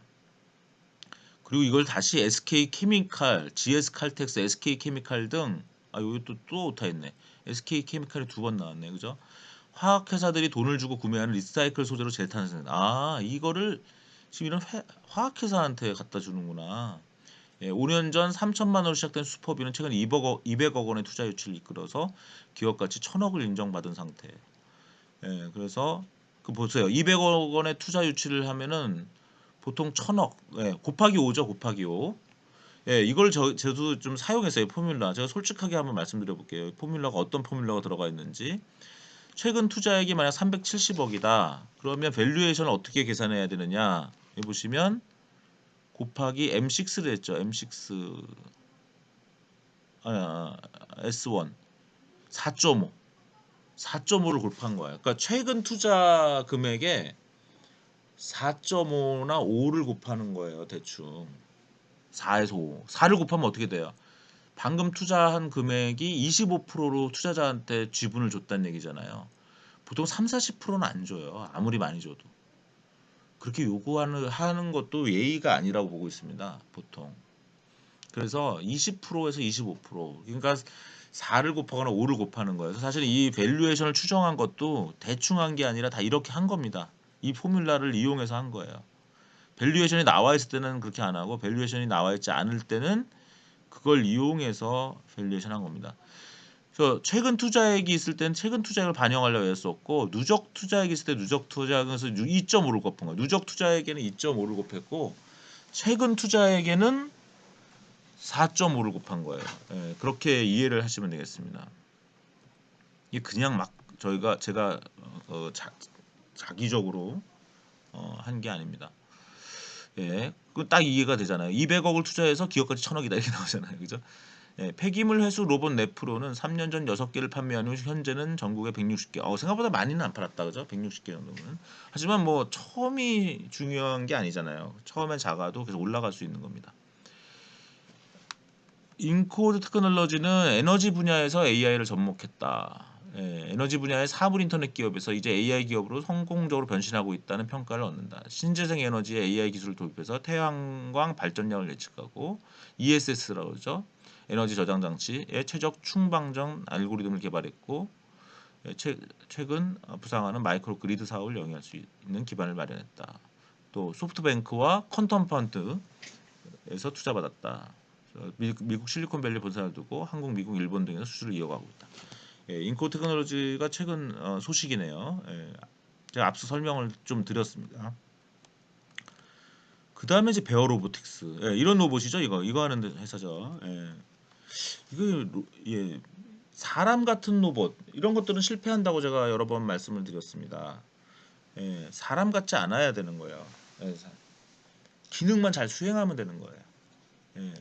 A: 그리고 이걸 다시 SK 케미칼, GS 칼텍스, SK 케미칼 등 여기 또 오타 있네. SK 케미칼이 두 번 나왔네. 그죠? 화학회사들이 돈을 주고 구매하는 리사이클 소재로 재탄생. 이거를 지금 이런 화학회사한테 갖다 주는구나. 예, 5년 전 3천만 원으로 시작된 슈퍼비는 최근 200억 원의 투자 유치를 이끌어서 기업 가치 1,000억을 인정받은 상태. 예, 그래서 그 보세요. 200억 원의 투자 유치를 하면은 보통 1,000억. 예, 곱하기 5죠. 곱하기 5. 예, 이걸 저도 좀 사용했어요. 포뮬라. 제가 솔직하게 한번 말씀드려 볼게요. 포뮬라가 어떤 포뮬라가 들어가 있는지. 최근 투자액이 만약 370억이다. 그러면 밸류에이션을 어떻게 계산해야 되느냐? 여기 보시면 곱하기 M6를 했죠. M6 S1 4.5 4.5를 곱한 거예요. 그러니까 최근 투자 금액에 4.5나 5를 곱하는 거예요. 대충 4에서 5. 4를 곱하면 어떻게 돼요? 방금 투자한 금액이 25%로 투자자한테 지분을 줬다는 얘기잖아요. 보통 3, 40%는 안 줘요. 아무리 많이 줘도. 그렇게 요구하는 것도 예의가 아니라고 보고 있습니다. 보통. 그래서 20%에서 25%. 그러니까 4를 곱하거나 5를 곱하는 거예요. 사실 이 밸류에이션을 추정한 것도 대충 한 게 아니라 다 이렇게 한 겁니다. 이 포뮬라를 이용해서 한 거예요. 밸류에이션이 나와 있을 때는 그렇게 안 하고 밸류에이션이 나와 있지 않을 때는 그걸 이용해서 밸류에이션 한 겁니다. 그래서 최근 투자액이 있을 때는 최근 투자액을 반영하려고 했었고 누적 투자액이 있을 때 누적 투자액에서 2.5를 곱한 거예요. 누적 투자액에는 2.5를 곱했고 최근 투자액에는 4.5를 곱한 거예요. 예, 그렇게 이해를 하시면 되겠습니다. 이게 그냥 막 제가 자기적으로 한 게 아닙니다. 예, 그 딱 이해가 되잖아요. 200억을 투자해서 기업가치 1,000억이다 이렇게 나오잖아요. 그죠? 예, 폐기물 회수 로봇 네프로는 3년 전 6개를 판매한 후 현재는 전국에 160개. 생각보다 많이는 안 팔았다. 그죠? 160개 정도는. 하지만 뭐 처음이 중요한 게 아니잖아요. 처음엔 작아도 계속 올라갈 수 있는 겁니다. 인코드 테크놀로지는 에너지 분야에서 AI를 접목했다. 예, 에너지 분야의 사물 인터넷 기업에서 이제 AI 기업으로 성공적으로 변신하고 있다는 평가를 얻는다. 신재생 에너지에 AI 기술을 도입해서 태양광 발전량을 예측하고 ESS라고 그러죠. 에너지 저장 장치의 최적 충방전 알고리즘을 개발했고 최근 부상하는 마이크로 그리드 사업을 영위할 수 있는 기반을 마련했다. 또 소프트뱅크와 퀀텀 펀드에서 투자받았다. 미국 실리콘밸리 본사를 두고 한국, 미국, 일본 등에서 수주를 이어가고 있다. 예, 인코 테크놀로지가 최근 소식이네요. 예, 제가 앞서 설명을 좀 드렸습니다. 그 다음에 이제 베어 로보틱스. 예, 이런 로봇이죠. 이거 하는 회사죠. 예. 예, 사람 같은 로봇 이런 것들은 실패한다고 제가 여러 번 말씀을 드렸습니다. 예, 사람 같지 않아야 되는 거예요. 예, 기능만 잘 수행하면 되는 거예요. 예.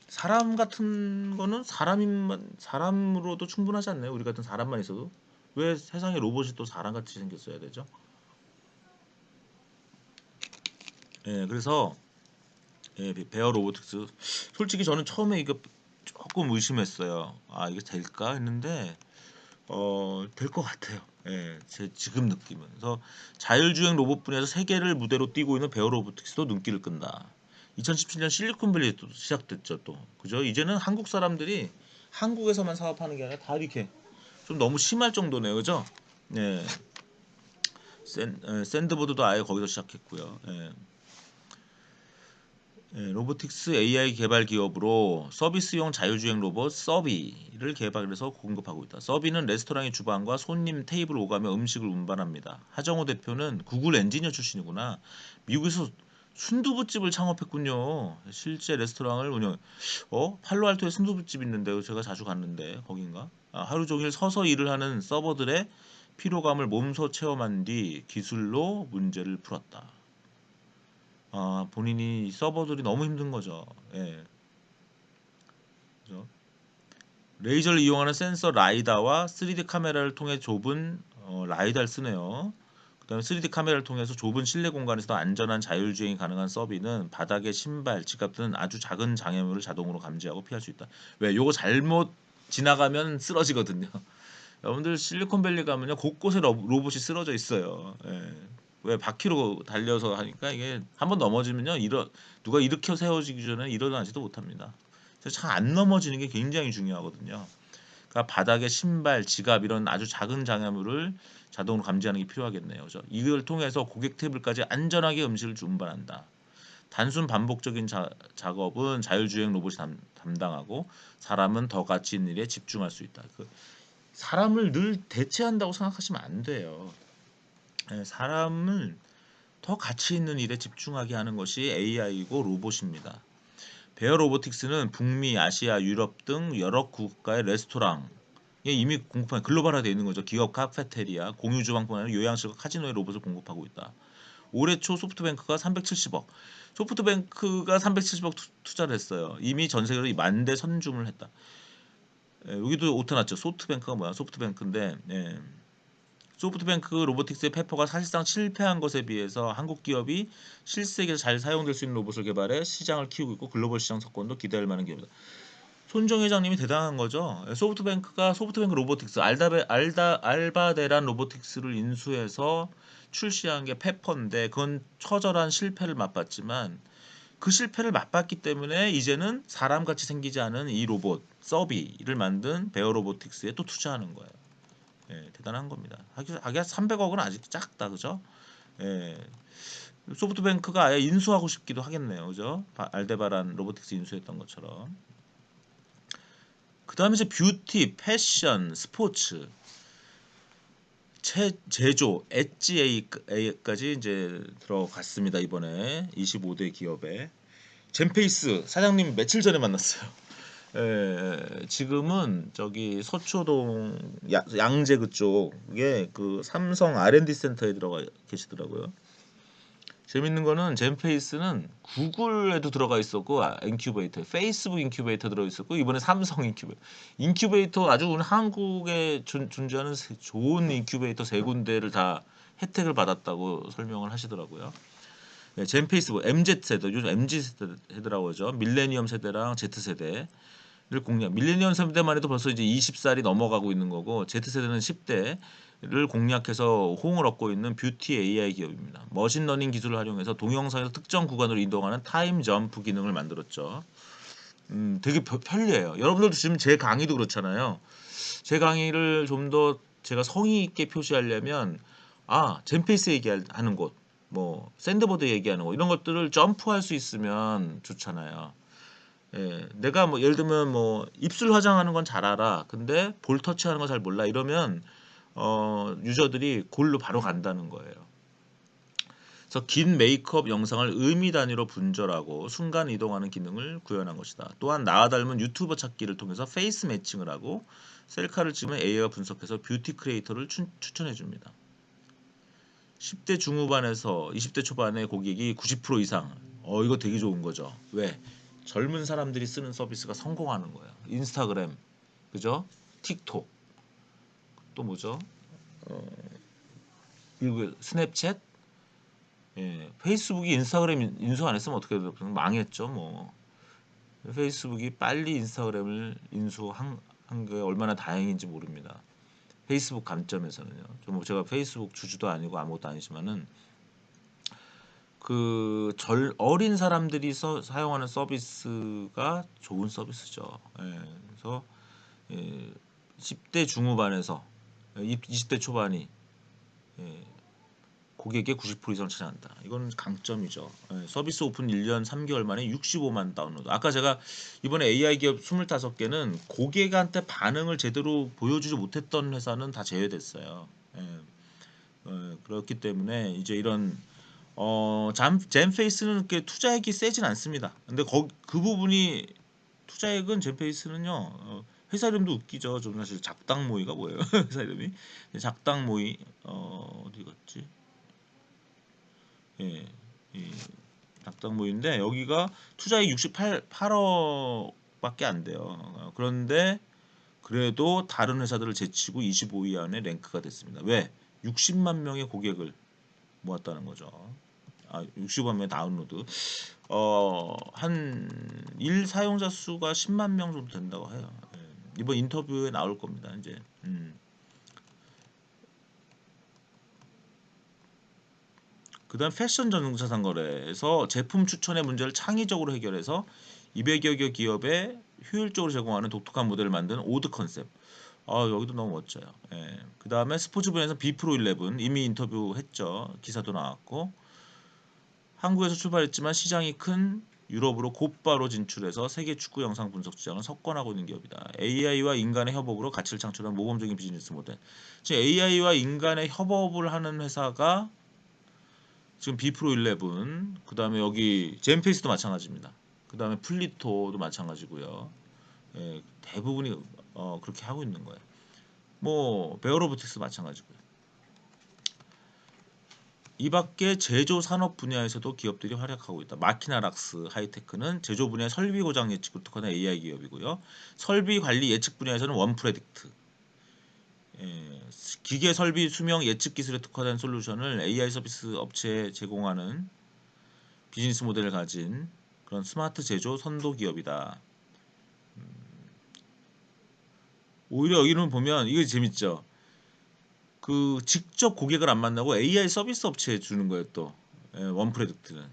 A: 사람 같은 거는 사람으로도 충분하지 않나요? 우리 같은 사람만 있어도 왜 세상에 로봇이 또 사람같이 생겼어야 되죠? 예, 그래서 베어 로보틱스 솔직히 저는 처음에 이거 조금 의심했어요. 이게 될까 했는데 될 것 같아요. 예, 제 지금 느낌은. 그래서 자율주행 로봇 분야에서 세계를 무대로 뛰고 있는 베어 로보틱스도 눈길을 끈다. 2017년 실리콘밸리 또 시작됐죠 또. 그죠? 이제는 한국 사람들이 한국에서만 사업하는 게 아니라 다 이렇게 좀 너무 심할 정도네요. 그죠? 예. 샌드보드도 아예 거기서 시작했고요. 예. 예, 로보틱스 AI 개발 기업으로 서비스용 자율주행 로봇 서비를 개발해서 공급하고 있다. 서비는 레스토랑의 주방과 손님 테이블 오가며 음식을 운반합니다. 하정우 대표는 구글 엔지니어 출신이구나. 미국에서 순두부집을 창업했군요. 실제 레스토랑을 운영. 팔로알토에 순두부집 있는데요. 제가 자주 갔는데 거긴가? 하루 종일 서서 일을 하는 서버들의 피로감을 몸소 체험한 뒤 기술로 문제를 풀었다. 본인이 서버들이 너무 힘든 거죠. 예. 그죠? 레이저를 이용하는 센서 라이다와 3D 카메라를 통해 좁은 라이다를 쓰네요. 그다음에 3D 카메라를 통해서 좁은 실내 공간에서도 안전한 자율주행이 가능한 서비는 바닥에 신발, 지갑 등 아주 작은 장애물을 자동으로 감지하고 피할 수 있다. 왜? 요거 잘못 지나가면 쓰러지거든요. 여러분들 실리콘밸리 가면요 곳곳에 로봇이 쓰러져 있어요. 예. 왜 바퀴로 달려서 하니까 이게 한번 넘어지면요 누가 일으켜 세워지기 전에 일어나지도 못합니다. 그래서 잘 안 넘어지는 게 굉장히 중요하거든요. 그러니까 바닥에 신발, 지갑 이런 아주 작은 장애물을 자동으로 감지하는 게 필요하겠네요. 그죠? 이걸 통해서 고객 테이블까지 안전하게 음식을 운반한다. 단순 반복적인 작업은 자율주행 로봇이 담당하고 사람은 더 가치 있는 일에 집중할 수 있다. 사람을 늘 대체한다고 생각하시면 안 돼요. 예, 사람을 더 가치 있는 일에 집중하게 하는 것이 AI이고 로봇입니다. 베어 로보틱스는 북미, 아시아, 유럽 등 여러 국가의 레스토랑에 이미 공급한 글로벌화되어 있는 거죠. 기업 카페테리아, 공유 주방뿐 아니라 요양실과 카지노의 로봇을 공급하고 있다. 올해 초 소프트뱅크가 370억, 소프트뱅크가 370억 투자를 했어요. 이미 전 세계로 10,000대 선주문을 했다. 예, 여기도 오타 났죠. 소프트뱅크가 뭐야? 소프트뱅크인데 예. 소프트뱅크 로보틱스의 페퍼가 사실상 실패한 것에 비해서 한국 기업이 실세계에서 잘 사용될 수 있는 로봇을 개발해 시장을 키우고 있고 글로벌 시장 석권도 기대할 만한 기업이다. 손정 회장님이 대단한 거죠. 소프트뱅크가 소프트뱅크 로보틱스 알바데란 로보틱스를 인수해서 출시한 게 페퍼인데 그건 처절한 실패를 맛봤지만 그 실패를 맛봤기 때문에 이제는 사람같이 생기지 않은 이 로봇 서비를 만든 베어 로보틱스에 또 투자하는 거예요. 예, 대단한 겁니다. 하기야 300억은 아직 작다, 그죠? 예, 소프트뱅크가 아예 인수하고 싶기도 하겠네요, 그죠? 알데바란 로보틱스 인수했던 것처럼. 그 다음에 이제 뷰티, 패션, 스포츠, 제조, 엣지 A까지 이제 들어갔습니다. 이번에 25대 기업에. 젠페이스 사장님 며칠 전에 만났어요. 지금은 저기 서초동 양재 그쪽에 그 삼성 R&D 센터에 들어가 계시더라고요. 재밌는 거는 젠페이스는 구글에도 들어가 있었고 인큐베이터, 페이스북 인큐베이터 들어 있었고 이번에 삼성 인큐베이터 아주 오늘 한국에 존재하는 좋은 인큐베이터 세 군데를 다 혜택을 받았다고 설명을 하시더라고요. 네, 젠페이스 MZ 세대 요즘 MZ 세대라고 하죠. 밀레니엄 세대랑 Z 세대. 를 공략. 밀레니엄 세대만 해도 벌써 이제 20살이 넘어가고 있는 거고 Z세대는 10대를 공략해서 호응을 얻고 있는 뷰티 AI 기업입니다. 머신러닝 기술을 활용해서 동영상에서 특정 구간으로 이동하는 타임 점프 기능을 만들었죠. 되게 편리해요. 여러분들도 지금 제 강의도 그렇잖아요. 제 강의를 좀 더 제가 성의 있게 표시하려면 젠페이스 얘기하는 곳, 뭐 샌드보드 얘기하는 곳 이런 것들을 점프할 수 있으면 좋잖아요. 예, 내가 뭐 예를 들면 뭐 입술 화장하는 건 잘 알아. 근데 볼 터치하는 건 잘 몰라. 이러면 유저들이 골로 바로 간다는 거예요. 그래서 긴 메이크업 영상을 의미 단위로 분절하고 순간 이동하는 기능을 구현한 것이다. 또한 나와 닮은 유튜버 찾기를 통해서 페이스 매칭을 하고 셀카를 찍으면 AI가 분석해서 뷰티 크리에이터를 추천해 줍니다. 10대 중후반에서 20대 초반의 고객이 90% 이상. 이거 되게 좋은 거죠. 왜? 젊은 사람들이 쓰는 서비스가 성공하는 거예요. 인스타그램, 그죠? 틱톡, 또 뭐죠? 그리고 스냅챗, 페이스북이 인스타그램 인수 안 했으면 어떻게 돼요? 망했죠, 뭐. 페이스북이 빨리 인스타그램을 인수한 게 얼마나 다행인지 모릅니다. 페이스북 관점에서는요. 좀 제가 페이스북 주주도 아니고 아무것도 아니지만은 어린 사람들이 사용하는 서비스가 좋은 서비스죠. 그래서 10대 중후반에서 20대 초반이 예, 고객의 90% 이상을 차지한다. 이건 강점이죠. 예, 서비스 오픈 1년 3개월 만에 65만 다운로드. 아까 제가 이번에 AI 기업 25개는 고객한테 반응을 제대로 보여주지 못했던 회사는 다 제외됐어요. 예, 그렇기 때문에 이제 이런 젠페이스는 그렇게 투자액이 세진 않습니다. 근데 그 부분이 투자액은 젠페이스는요. 회사 이름도 웃기죠. 좀 사실 작당모이가 뭐예요? 회사 이름이 작당모이 어디 갔지? 예, 이 작당모인데 여기가 투자액 68억밖에 안 돼요. 그런데 그래도 다른 회사들을 제치고 25위 안에 랭크가 됐습니다. 왜? 60만 명의 고객을 모았다는 거죠. 60만 명의 다운로드. 한 일 사용자 수가 10만 명 정도 된다고 해요. 예. 이번 인터뷰에 나올 겁니다. 이제. 그다음 패션 전문차 상거래에서 제품 추천의 문제를 창의적으로 해결해서 200여 개 기업에 효율적으로 제공하는 독특한 모델을 만드는 오드 컨셉. 여기도 너무 멋져요. 예. 그다음에 스포츠 분야에서 비프로 11 이미 인터뷰했죠. 기사도 나왔고 한국에서 출발했지만 시장이 큰 유럽으로 곧바로 진출해서 세계 축구 영상 분석 시장을 석권하고 있는 기업이다. AI와 인간의 협업으로 가치를 창출한 모범적인 비즈니스 모델. 지금 AI와 인간의 협업을 하는 회사가 지금 비프로 11, 그 다음에 여기 젠페이스도 마찬가지입니다. 그 다음에 플리토도 마찬가지고요. 예, 대부분이 그렇게 하고 있는 거예요. 뭐 베어로보틱스 마찬가지고요. 이 밖에 제조 산업 분야에서도 기업들이 활약하고 있다. 마키나락스 하이테크는 제조 분야 설비 고장 예측을 특화한 AI 기업이고요. 설비 관리 예측 분야에서는 원프레딕트, 기계 설비 수명 예측 기술에 특화된 솔루션을 AI 서비스 업체에 제공하는 비즈니스 모델을 가진 그런 스마트 제조 선도 기업이다. 오히려 여기는 보면 이게 재밌죠. 그 직접 고객을 안 만나고 AI 서비스 업체에 주는 거예요 또. 원프레딕트는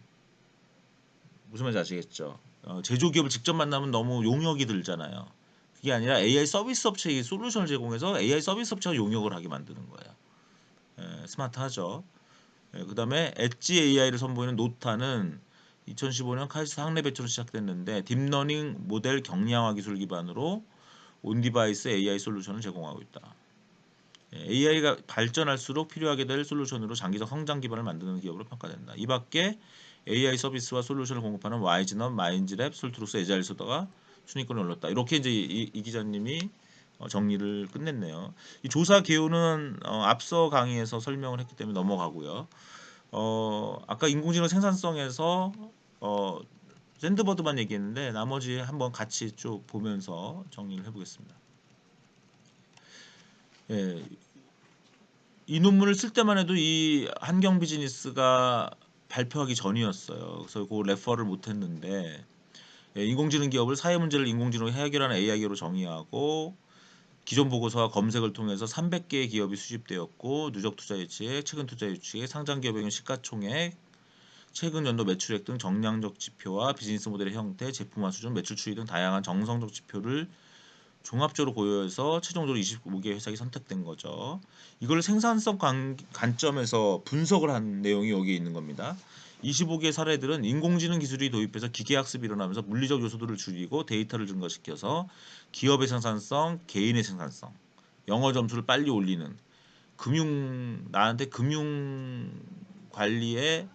A: 무슨 말인지 아시겠죠? 제조 기업을 직접 만나면 너무 용역이 들잖아요. 그게 아니라 AI 서비스 업체에 솔루션을 제공해서 AI 서비스 업체가 용역을 하게 만드는 거예요. 스마트하죠. 그다음에 엣지 AI를 선보이는 노타는 2015년 카이스트 상례 배치로 시작됐는데 딥러닝 모델 경량화 기술 기반으로 온디바이스 AI 솔루션을 제공하고 있다. AI가 발전할수록 필요하게 될 솔루션으로 장기적 성장 기반을 만드는 기업으로 평가된다. 이 밖에 AI 서비스와 솔루션을 공급하는 와이즈넛, 마인즈랩, 솔트루스, 에자일소다가 순위권에 올랐다. 이렇게 이제 이 기자님이 정리를 끝냈네요. 이 조사 개요는 앞서 강의에서 설명을 했기 때문에 넘어가고요. 아까 인공지능 생산성에서 샌드버드만 얘기했는데 나머지 한번 같이 쭉 보면서 정리를 해보겠습니다. 예, 이 논문을 쓸 때만 해도 이 한경 비즈니스가 발표하기 전이었어요. 그래서 그 레퍼를 못했는데 인공지능 기업을 사회 문제를 인공지능으로 해결하는 AI 기업으로 정의하고 기존 보고서와 검색을 통해서 300개의 기업이 수집되었고 누적 투자 예측, 최근 투자 예측, 상장 기업의 시가총액, 최근 연도 매출액 등 정량적 지표와 비즈니스 모델의 형태, 제품화 수준, 매출 추이 등 다양한 정성적 지표를 종합적으로 고려해서 최종적으로 25개 회사가 선택된 거죠. 이걸 생산성 관점에서 분석을 한 내용이 여기 있는 겁니다. 25개 사례들은 인공지능 기술이 도입해서 기계학습이 일어나면서 물리적 요소들을 줄이고 데이터를 증가시켜서 기업의 생산성, 개인의 생산성, 영어 점수를 빨리 올리는 나한테 금융 관리에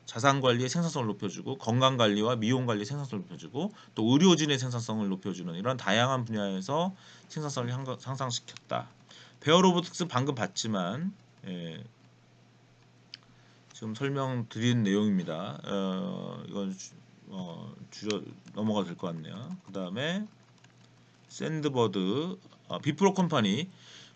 A: 자산 관리의 생산성을 높여주고 건강 관리와 미용 관리의 생산성을 높여주고 또 의료진의 생산성을 높여주는 이런 다양한 분야에서 생산성을 향상시켰다. 베어로보틱스 방금 봤지만 지금 설명드린 내용입니다. 이건 줄여 넘어가 될 것 같네요. 그 다음에 샌드버드, 비프로 컴퍼니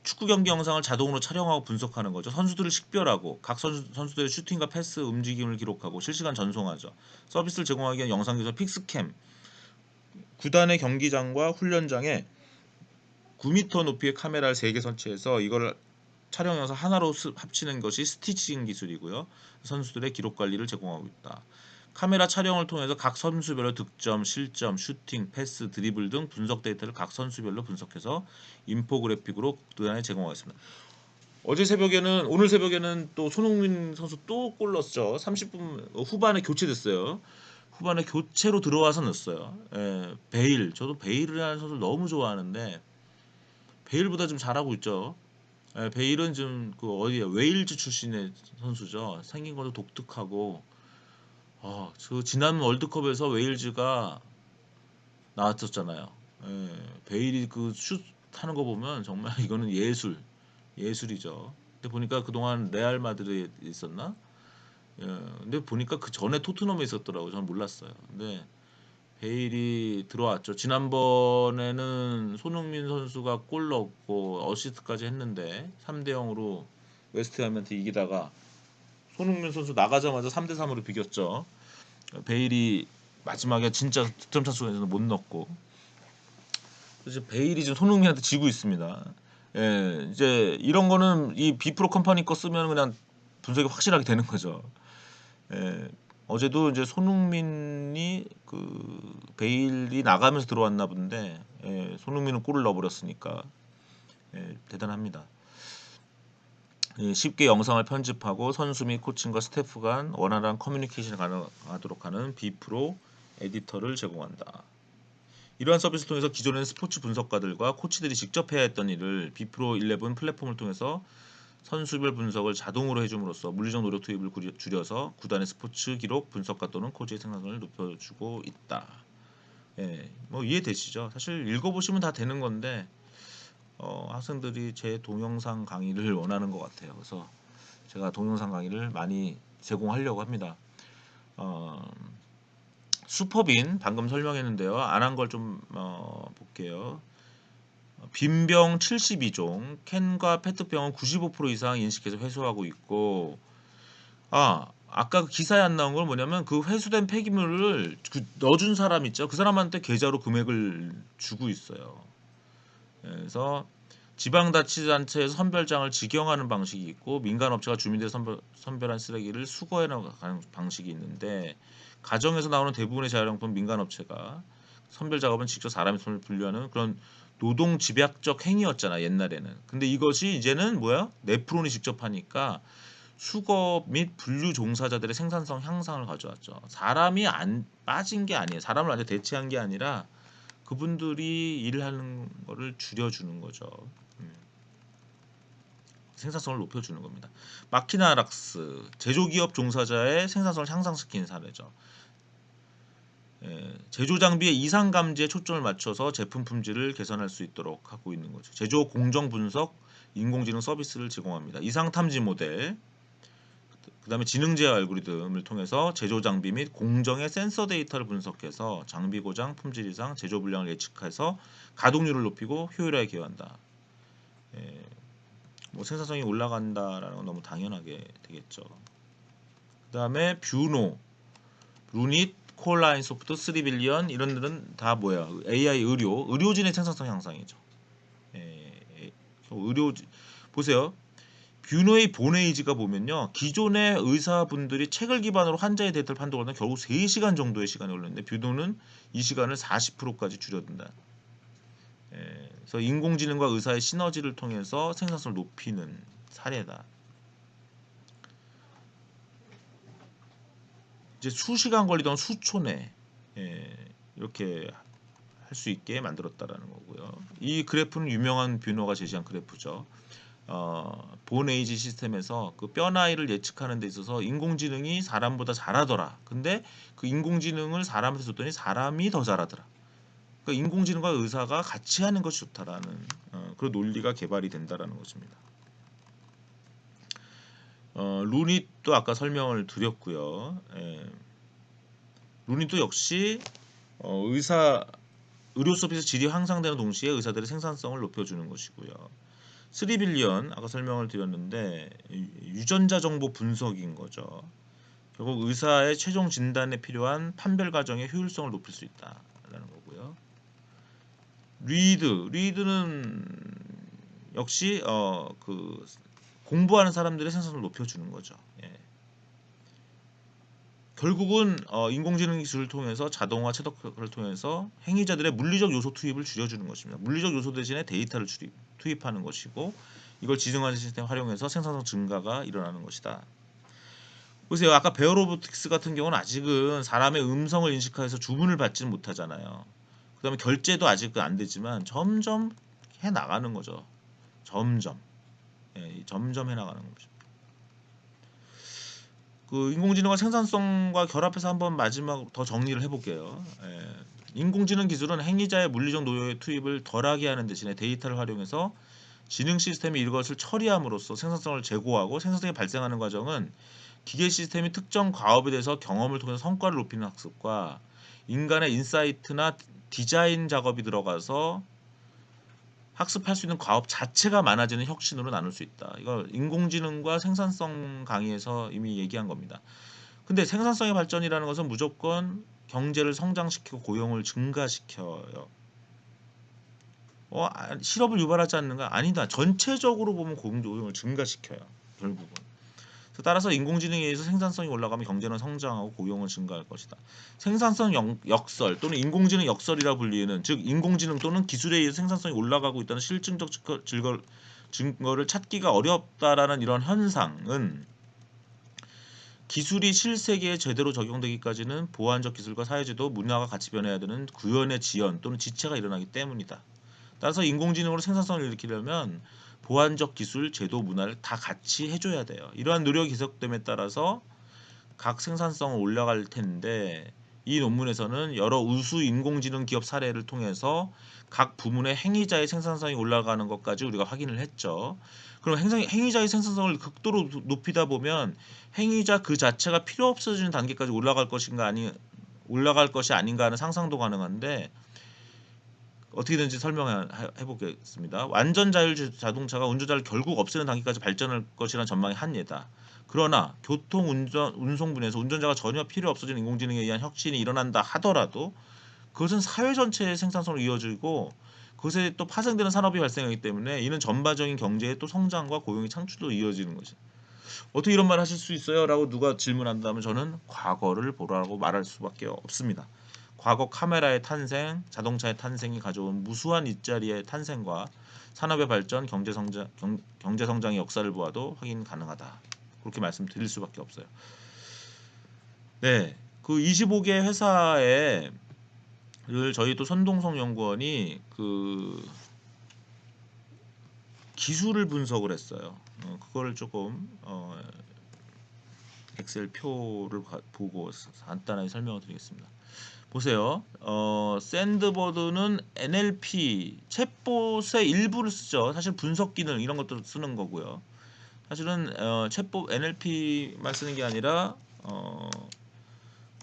A: 축구 경기 영상을 자동으로 촬영하고 분석하는 거죠. 선수들을 식별하고 각 선수들의 슈팅과 패스 움직임을 기록하고 실시간 전송하죠. 서비스를 제공하기 위한 영상 기술 픽스캠. 구단의 경기장과 훈련장에 9m 높이의 카메라를 3개 설치해서 이걸 촬영 영상 하나로 합치는 것이 스티칭 기술이고요. 선수들의 기록 관리를 제공하고 있다. 카메라 촬영을 통해서 각 선수별로 득점, 실점, 슈팅, 패스, 드리블 등 분석 데이터를 각 선수별로 분석해서 인포그래픽으로 구단에 제공하겠습니다. 오늘 새벽에는 또 손흥민 선수 또 골 넣었죠. 30분 후반에 교체됐어요. 후반에 교체로 들어와서 넣었어요. 예, 베일. 저도 베일이라는 선수 너무 좋아하는데 베일보다 좀 잘하고 있죠. 예, 베일은 좀 그 어디야 웨일즈 출신의 선수죠. 생긴 것도 독특하고 저 지난 월드컵에서 웨일즈가 나왔었잖아요. 예, 베일이 그 슛 하는 거 보면 정말 이거는 예술이죠. 근데 보니까 그동안 레알 마드리드에 있었나? 예, 근데 보니까 그 전에 토트넘에 있었더라고. 저는 몰랐어요. 근데 베일이 들어왔죠. 지난번에는 손흥민 선수가 골 넣었고 어시스트까지 했는데 3대 0으로 웨스트햄한테 이기다가 손흥민 선수 나가자마자 3대 3으로 비겼죠. 베일이 마지막에 진짜 득점 찬스에서는 못 넣었고 이제 베일이 지금 손흥민한테 지고 있습니다. 예, 이제 이런 거는 이 비프로 컴퍼니 거 쓰면 그냥 분석이 확실하게 되는 거죠. 예, 어제도 이제 손흥민이 그 베일이 나가면서 들어왔나 본데 예, 손흥민은 골을 넣어버렸으니까 대단합니다. 예, 쉽게 영상을 편집하고 선수 및 코칭과 스태프 간 원활한 커뮤니케이션을 가능하도록 하는 비프로 에디터를 제공한다. 이러한 서비스를 통해서 기존의 스포츠 분석가들과 코치들이 직접 해야 했던 일을 비프로 11 플랫폼을 통해서 선수별 분석을 자동으로 해줌으로써 물리적 노력 투입을 줄여서 구단의 스포츠 기록 분석가 또는 코치의 생산성을 높여주고 있다. 예, 뭐 이해되시죠? 사실 읽어보시면 다 되는 건데 학생들이 제 동영상 강의를 원하는 것 같아요. 그래서 제가 동영상 강의를 많이 제공하려고 합니다. 슈퍼빈 방금 설명했는데요. 안 한 걸 좀 볼게요. 빈병 72종, 캔과 페트병은 95% 이상 인식해서 회수하고 있고 아까 그 기사에 안 나온 건 뭐냐면 그 회수된 폐기물을 넣어준 사람 있죠. 그 사람한테 계좌로 금액을 주고 있어요. 그래서 지방자치단체에서 선별장을 직영하는 방식이 있고 민간업체가 주민들이 선별한 쓰레기를 수거해 나가는 방식이 있는데 가정에서 나오는 대부분의 재활용품 민간업체가 선별 작업은 직접 사람의 손을 분류하는 그런 노동 집약적 행위였잖아 옛날에는. 근데 이것이 이제는 뭐야? 네프론이 직접 하니까 수거 및 분류 종사자들의 생산성 향상을 가져왔죠. 사람이 안 빠진 게 아니에요. 사람을 완전 대체한 게 아니라 그분들이 일을 하는 거를 줄여주는 거죠. 생산성을 높여주는 겁니다. 마키나락스 제조기업 종사자의 생산성을 향상시키는 사례죠. 제조 장비의 이상 감지에 초점을 맞춰서 제품 품질을 개선할 수 있도록 하고 있는 거죠. 제조 공정 분석 인공지능 서비스를 제공합니다. 이상 탐지 모델, 그다음에 지능 제어 알고리즘을 통해서 제조 장비 및 공정의 센서 데이터를 분석해서 장비 고장, 품질 이상, 제조 불량을 예측해서 가동률을 높이고 효율화에 기여한다. 뭐 생산성이 올라간다라는 건 너무 당연하게 되겠죠. 그다음에 뷰노, 루닛, 콜라인 소프트, 3빌리언 이런 들은 다 뭐야? AI 의료진의 생산성 향상이죠. 의료 보세요. 뷰노의 본회의지가 보면요. 기존의 의사분들이 책을 기반으로 환자의 데이터를 판독하는 결국 3시간 정도의 시간이 걸렸는데 뷰노는 이 시간을 40%까지 줄여둔다. 그래서 인공지능과 의사의 시너지를 통해서 생산성을 높이는 사례다. 이제 수시간 걸리던 수초 내 이렇게 할 수 있게 만들었다라는 거고요. 이 그래프는 유명한 뷰노가 제시한 그래프죠. 본 에이지 시스템에서 그 뼈 나이를 예측하는 데 있어서 인공지능이 사람보다 잘하더라. 근데 그 인공지능을 사람한테 줬더니 사람이 더 잘하더라. 그러니까 인공지능과 의사가 같이 하는 것이 좋다라는 그런 논리가 개발이 된다라는 것입니다. 루닛도 아까 설명을 드렸고요. 루닛도 역시 의료 서비스 질이 향상되는 동시에 의사들의 생산성을 높여주는 것이고요. 3빌리언 아까 설명을 드렸는데 유전자 정보 분석인 거죠. 결국 의사의 최종 진단에 필요한 판별 과정의 효율성을 높일 수 있다라는 거고요. 리드는 역시 그 공부하는 사람들의 생산성을 높여주는 거죠. 결국은 인공지능 기술을 통해서 자동화 채덕을 통해서 행위자들의 물리적 요소 투입을 줄여주는 것입니다. 물리적 요소 대신에 데이터를 투입하는 것이고 이걸 지정하는 시스템 활용해서 생산성 증가가 일어나는 것이다. 보세요. 아까 베어 로보틱스 같은 경우는 아직은 사람의 음성을 인식해서 주문을 받지는 못하잖아요. 그다음에 결제도 아직 안 되지만 점점 해 나가는 거죠. 점점. 예, 점점 해 나가는 거죠. 그 인공지능과 생산성과 결합해서 한번 마지막 더 정리를 해볼게요. 예, 인공지능 기술은 행위자의 물리적 노동의 투입을 덜하게 하는 대신에 데이터를 활용해서 지능 시스템이 이것을 처리함으로써 생산성을 제고하고 생산성이 발생하는 과정은 기계 시스템이 특정 과업에 대해서 경험을 통해서 성과를 높이는 학습과 인간의 인사이트나 디자인 작업이 들어가서 학습할 수 있는 과업 자체가 많아지는 혁신으로 나눌 수 있다. 이거 인공지능과 생산성 강의에서 이미 얘기한 겁니다. 근데 생산성의 발전이라는 것은 무조건 경제를 성장시키고 고용을 증가시켜요. 실업을 유발하지 않는가? 아니다. 전체적으로 보면 고용을 증가시켜요. 결국은. 따라서 인공지능에 의해서 생산성이 올라가면 경제는 성장하고 고용은 증가할 것이다. 생산성 역설 또는 인공지능 역설이라 불리는, 즉 인공지능 또는 기술에 의해서 생산성이 올라가고 있다는 실증적 증거를 찾기가 어렵다라는 이런 현상은 기술이 실세계에 제대로 적용되기까지는 보완적 기술과 사회제도, 문화가 같이 변해야 되는 구현의 지연 또는 지체가 일어나기 때문이다. 따라서 인공지능으로 생산성을 일으키려면 보완적 기술, 제도, 문화를 다 같이 해줘야 돼요. 이러한 노력이 계속됨에 따라서 각 생산성은 올라갈 텐데, 이 논문에서는 여러 우수 인공지능 기업 사례를 통해서 각 부문의 행위자의 생산성이 올라가는 것까지 우리가 확인을 했죠. 그럼 행위자의 생산성을 극도로 높이다 보면 행위자 그 자체가 필요 없어지는 단계까지 올라갈 것이 아닌가 하는 상상도 가능한데, 어떻게든지 설명해 보겠습니다. 완전 자율 자동차가 운전자를 결국 없애는 단계까지 발전할 것이라는 전망이 한 예다. 그러나 교통 운송 분야에서 운전자가 전혀 필요 없어지는 인공지능에 의한 혁신이 일어난다 하더라도 그것은 사회 전체의 생산성으로 이어지고 그것에 또 파생되는 산업이 발생하기 때문에 이는 전반적인 경제의 또 성장과 고용의 창출로 이어지는 것이. 어떻게 이런 말 하실 수 있어요? 라고 누가 질문한다면 저는 과거를 보라고 말할 수밖에 없습니다. 과거 카메라의 탄생, 자동차의 탄생이 가져온 무수한 일자리의 탄생과 산업의 발전, 경제 성장의 역사를 보아도 확인 가능하다. 그렇게 말씀드릴 수밖에 없어요. 네, 그 25개 회사에 저희 또 손동성 연구원이 그 기술을 분석을 했어요. 그거를 조금 엑셀 표를 보고 간단하게 설명을 드리겠습니다. 보세요. 샌드버드는 NLP 챗봇의 일부를 쓰죠. 사실 분석 기능 이런 것도 쓰는 거고요. 사실은 챗봇 NLP만 쓰는 게 아니라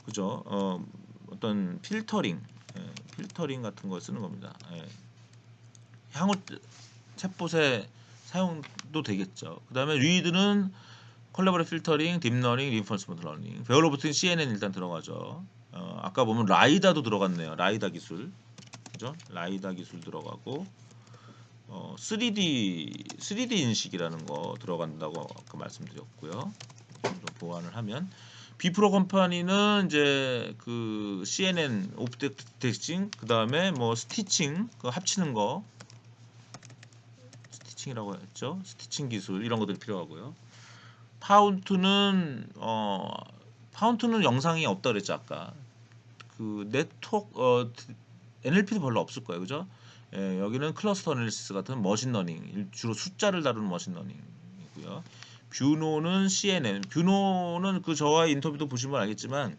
A: 그죠? 어떤 필터링 같은 거 쓰는 겁니다. 향후 챗봇의 사용도 되겠죠. 그다음에 리드는 컬래버레 필터링, 딥러닝, 리인포스먼트 러닝. 베어로부터는 CNN 일단 들어가죠. 아까 보면 라이다도 들어갔네요. 라이다 기술, 그죠? 라이다 기술 들어가고 3D 인식이라는 거 들어간다고 아까 말씀드렸고요. 좀 보완을 하면 비프로 컴퍼니는 이제 그 CNN 오브젝트 그 다음에 뭐 스티칭 그 합치는 거 스티칭이라고 했죠. 스티칭 기술 이런 것들이 필요하고요. 파운트는 영상이 없다 그랬죠 아까. 그 네트워크 NLP도 별로 없을 거예요, 그죠? 예, 여기는 클러스터 애널리시스 같은 머신러닝, 주로 숫자를 다루는 머신러닝이고요. 뷰노는 CNN, 뷰노는 그 저와의 인터뷰도 보시면 알겠지만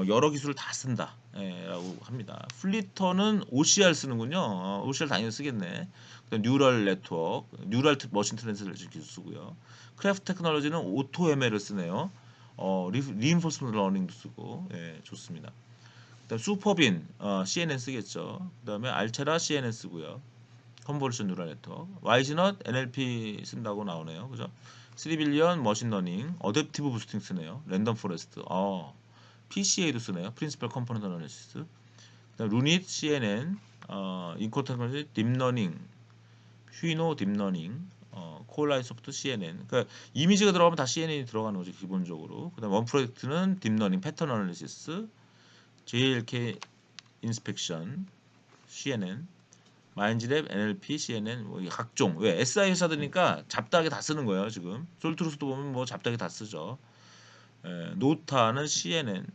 A: 여러 기술을 다 쓴다, 라고 합니다. 플리터는 OCR 쓰는군요. OCR 당연히 쓰겠네. 뉴럴 네트워크, 뉴럴 머신 트랜슬레이션 기술 쓰고요. 크래프트 테크놀로지는 오토 ML을 쓰네요. 리인포스먼트 러닝도 쓰고, 예, 좋습니다. 그다음 슈퍼빈 CNN 쓰겠죠. 그다음에 알체라 CNN 쓰고요. 컨볼루션 뉴럴 네트워크, 와이즈넛 NLP 쓴다고 나오네요. 그죠? 3빌리언 머신러닝, 어댑티브 부스팅 쓰네요. 랜덤 포레스트, PCA도 쓰네요. 프린시플 컴포넌트 어널리시스. 그다음 루닛 CNN, 인코 테크놀로지 딥러닝, 휘노 딥러닝, 콜라이 소프트 CNN. 그러니까 이미지가 들어가면 다 CNN이 들어가는 거죠 기본적으로. 그다음 원 프로젝트는 딥러닝, 패턴 어널리시스, JLK 인스펙션, CNN. 마인즈랩, NLP, CNN 뭐 각종 왜 SI 회사들이니까 잡다하게 다 쓰는 거예요 지금. 솔트루스도 보면 뭐 잡다하게 다 쓰죠. 노타는 CNN.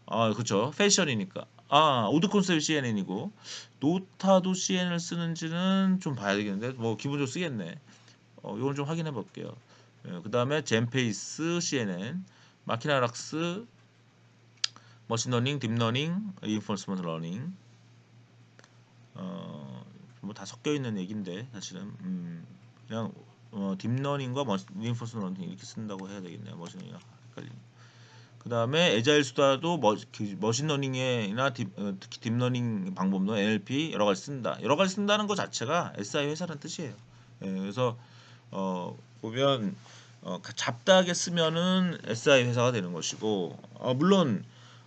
A: 아 그렇죠. 패션이니까. 아 오드 콘셉트 CNN이고 노타도 CN을 쓰는지는 좀 봐야 되겠는데 뭐 기본적으로 쓰겠네. 이건 좀 확인해 볼게요. 그 다음에 젠페이스 CNN, 마키나락스, 머신러닝, 딥러닝, 리인포스먼트 러닝 뭐 다 섞여 있는 얘기인데 사실은 그냥 딥러닝과 리인포스먼트 러닝 이렇게 쓴다고 해야 되겠네요. 머신러닝 헷갈리네. 그 다음에 에자일 수다도 머신러닝이나 특히 딥러닝 방법도 NLP 여러 가지 쓴다. 여러 가지 쓴다는 것 자체가 SI 회사라는 뜻이에요. 그래서 보면 잡다하게 쓰면은 SI 회사가 되는 것이고 물론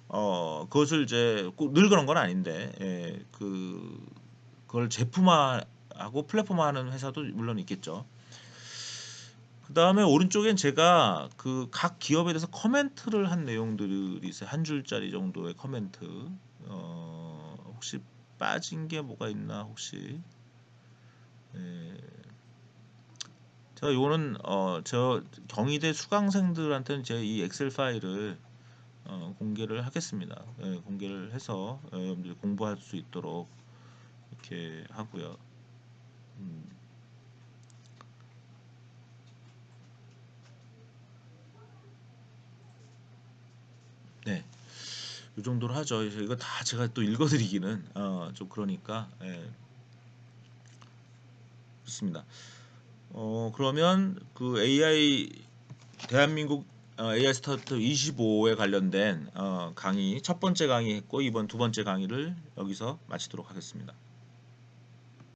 A: 그것을 이제 꼭 늘 그런 건 아닌데 그걸 제품화하고 플랫폼화하는 회사도 물론 있겠죠. 그 다음에 오른쪽엔 제가 그 각 기업에 대해서 커멘트를 한 내용들이 있어요. 한 줄짜리 정도의 커멘트. 혹시 빠진 게 뭐가 있나 혹시. 예. 제가 요거는 저 경희대 수강생들한테는 제가 이 엑셀 파일을 공개를 하겠습니다. 공개를 해서 여러분들이 공부할 수 있도록 이렇게 하고요. 음, 네, 이 정도로 하죠. 이거 다 제가 또 읽어드리기는 좀 그러니까 좋습니다. 그러면 그 AI 대한민국 AI 스타트업 25에 관련된 강의 첫 번째 강의 했고 이번 두 번째 강의를 여기서 마치도록 하겠습니다.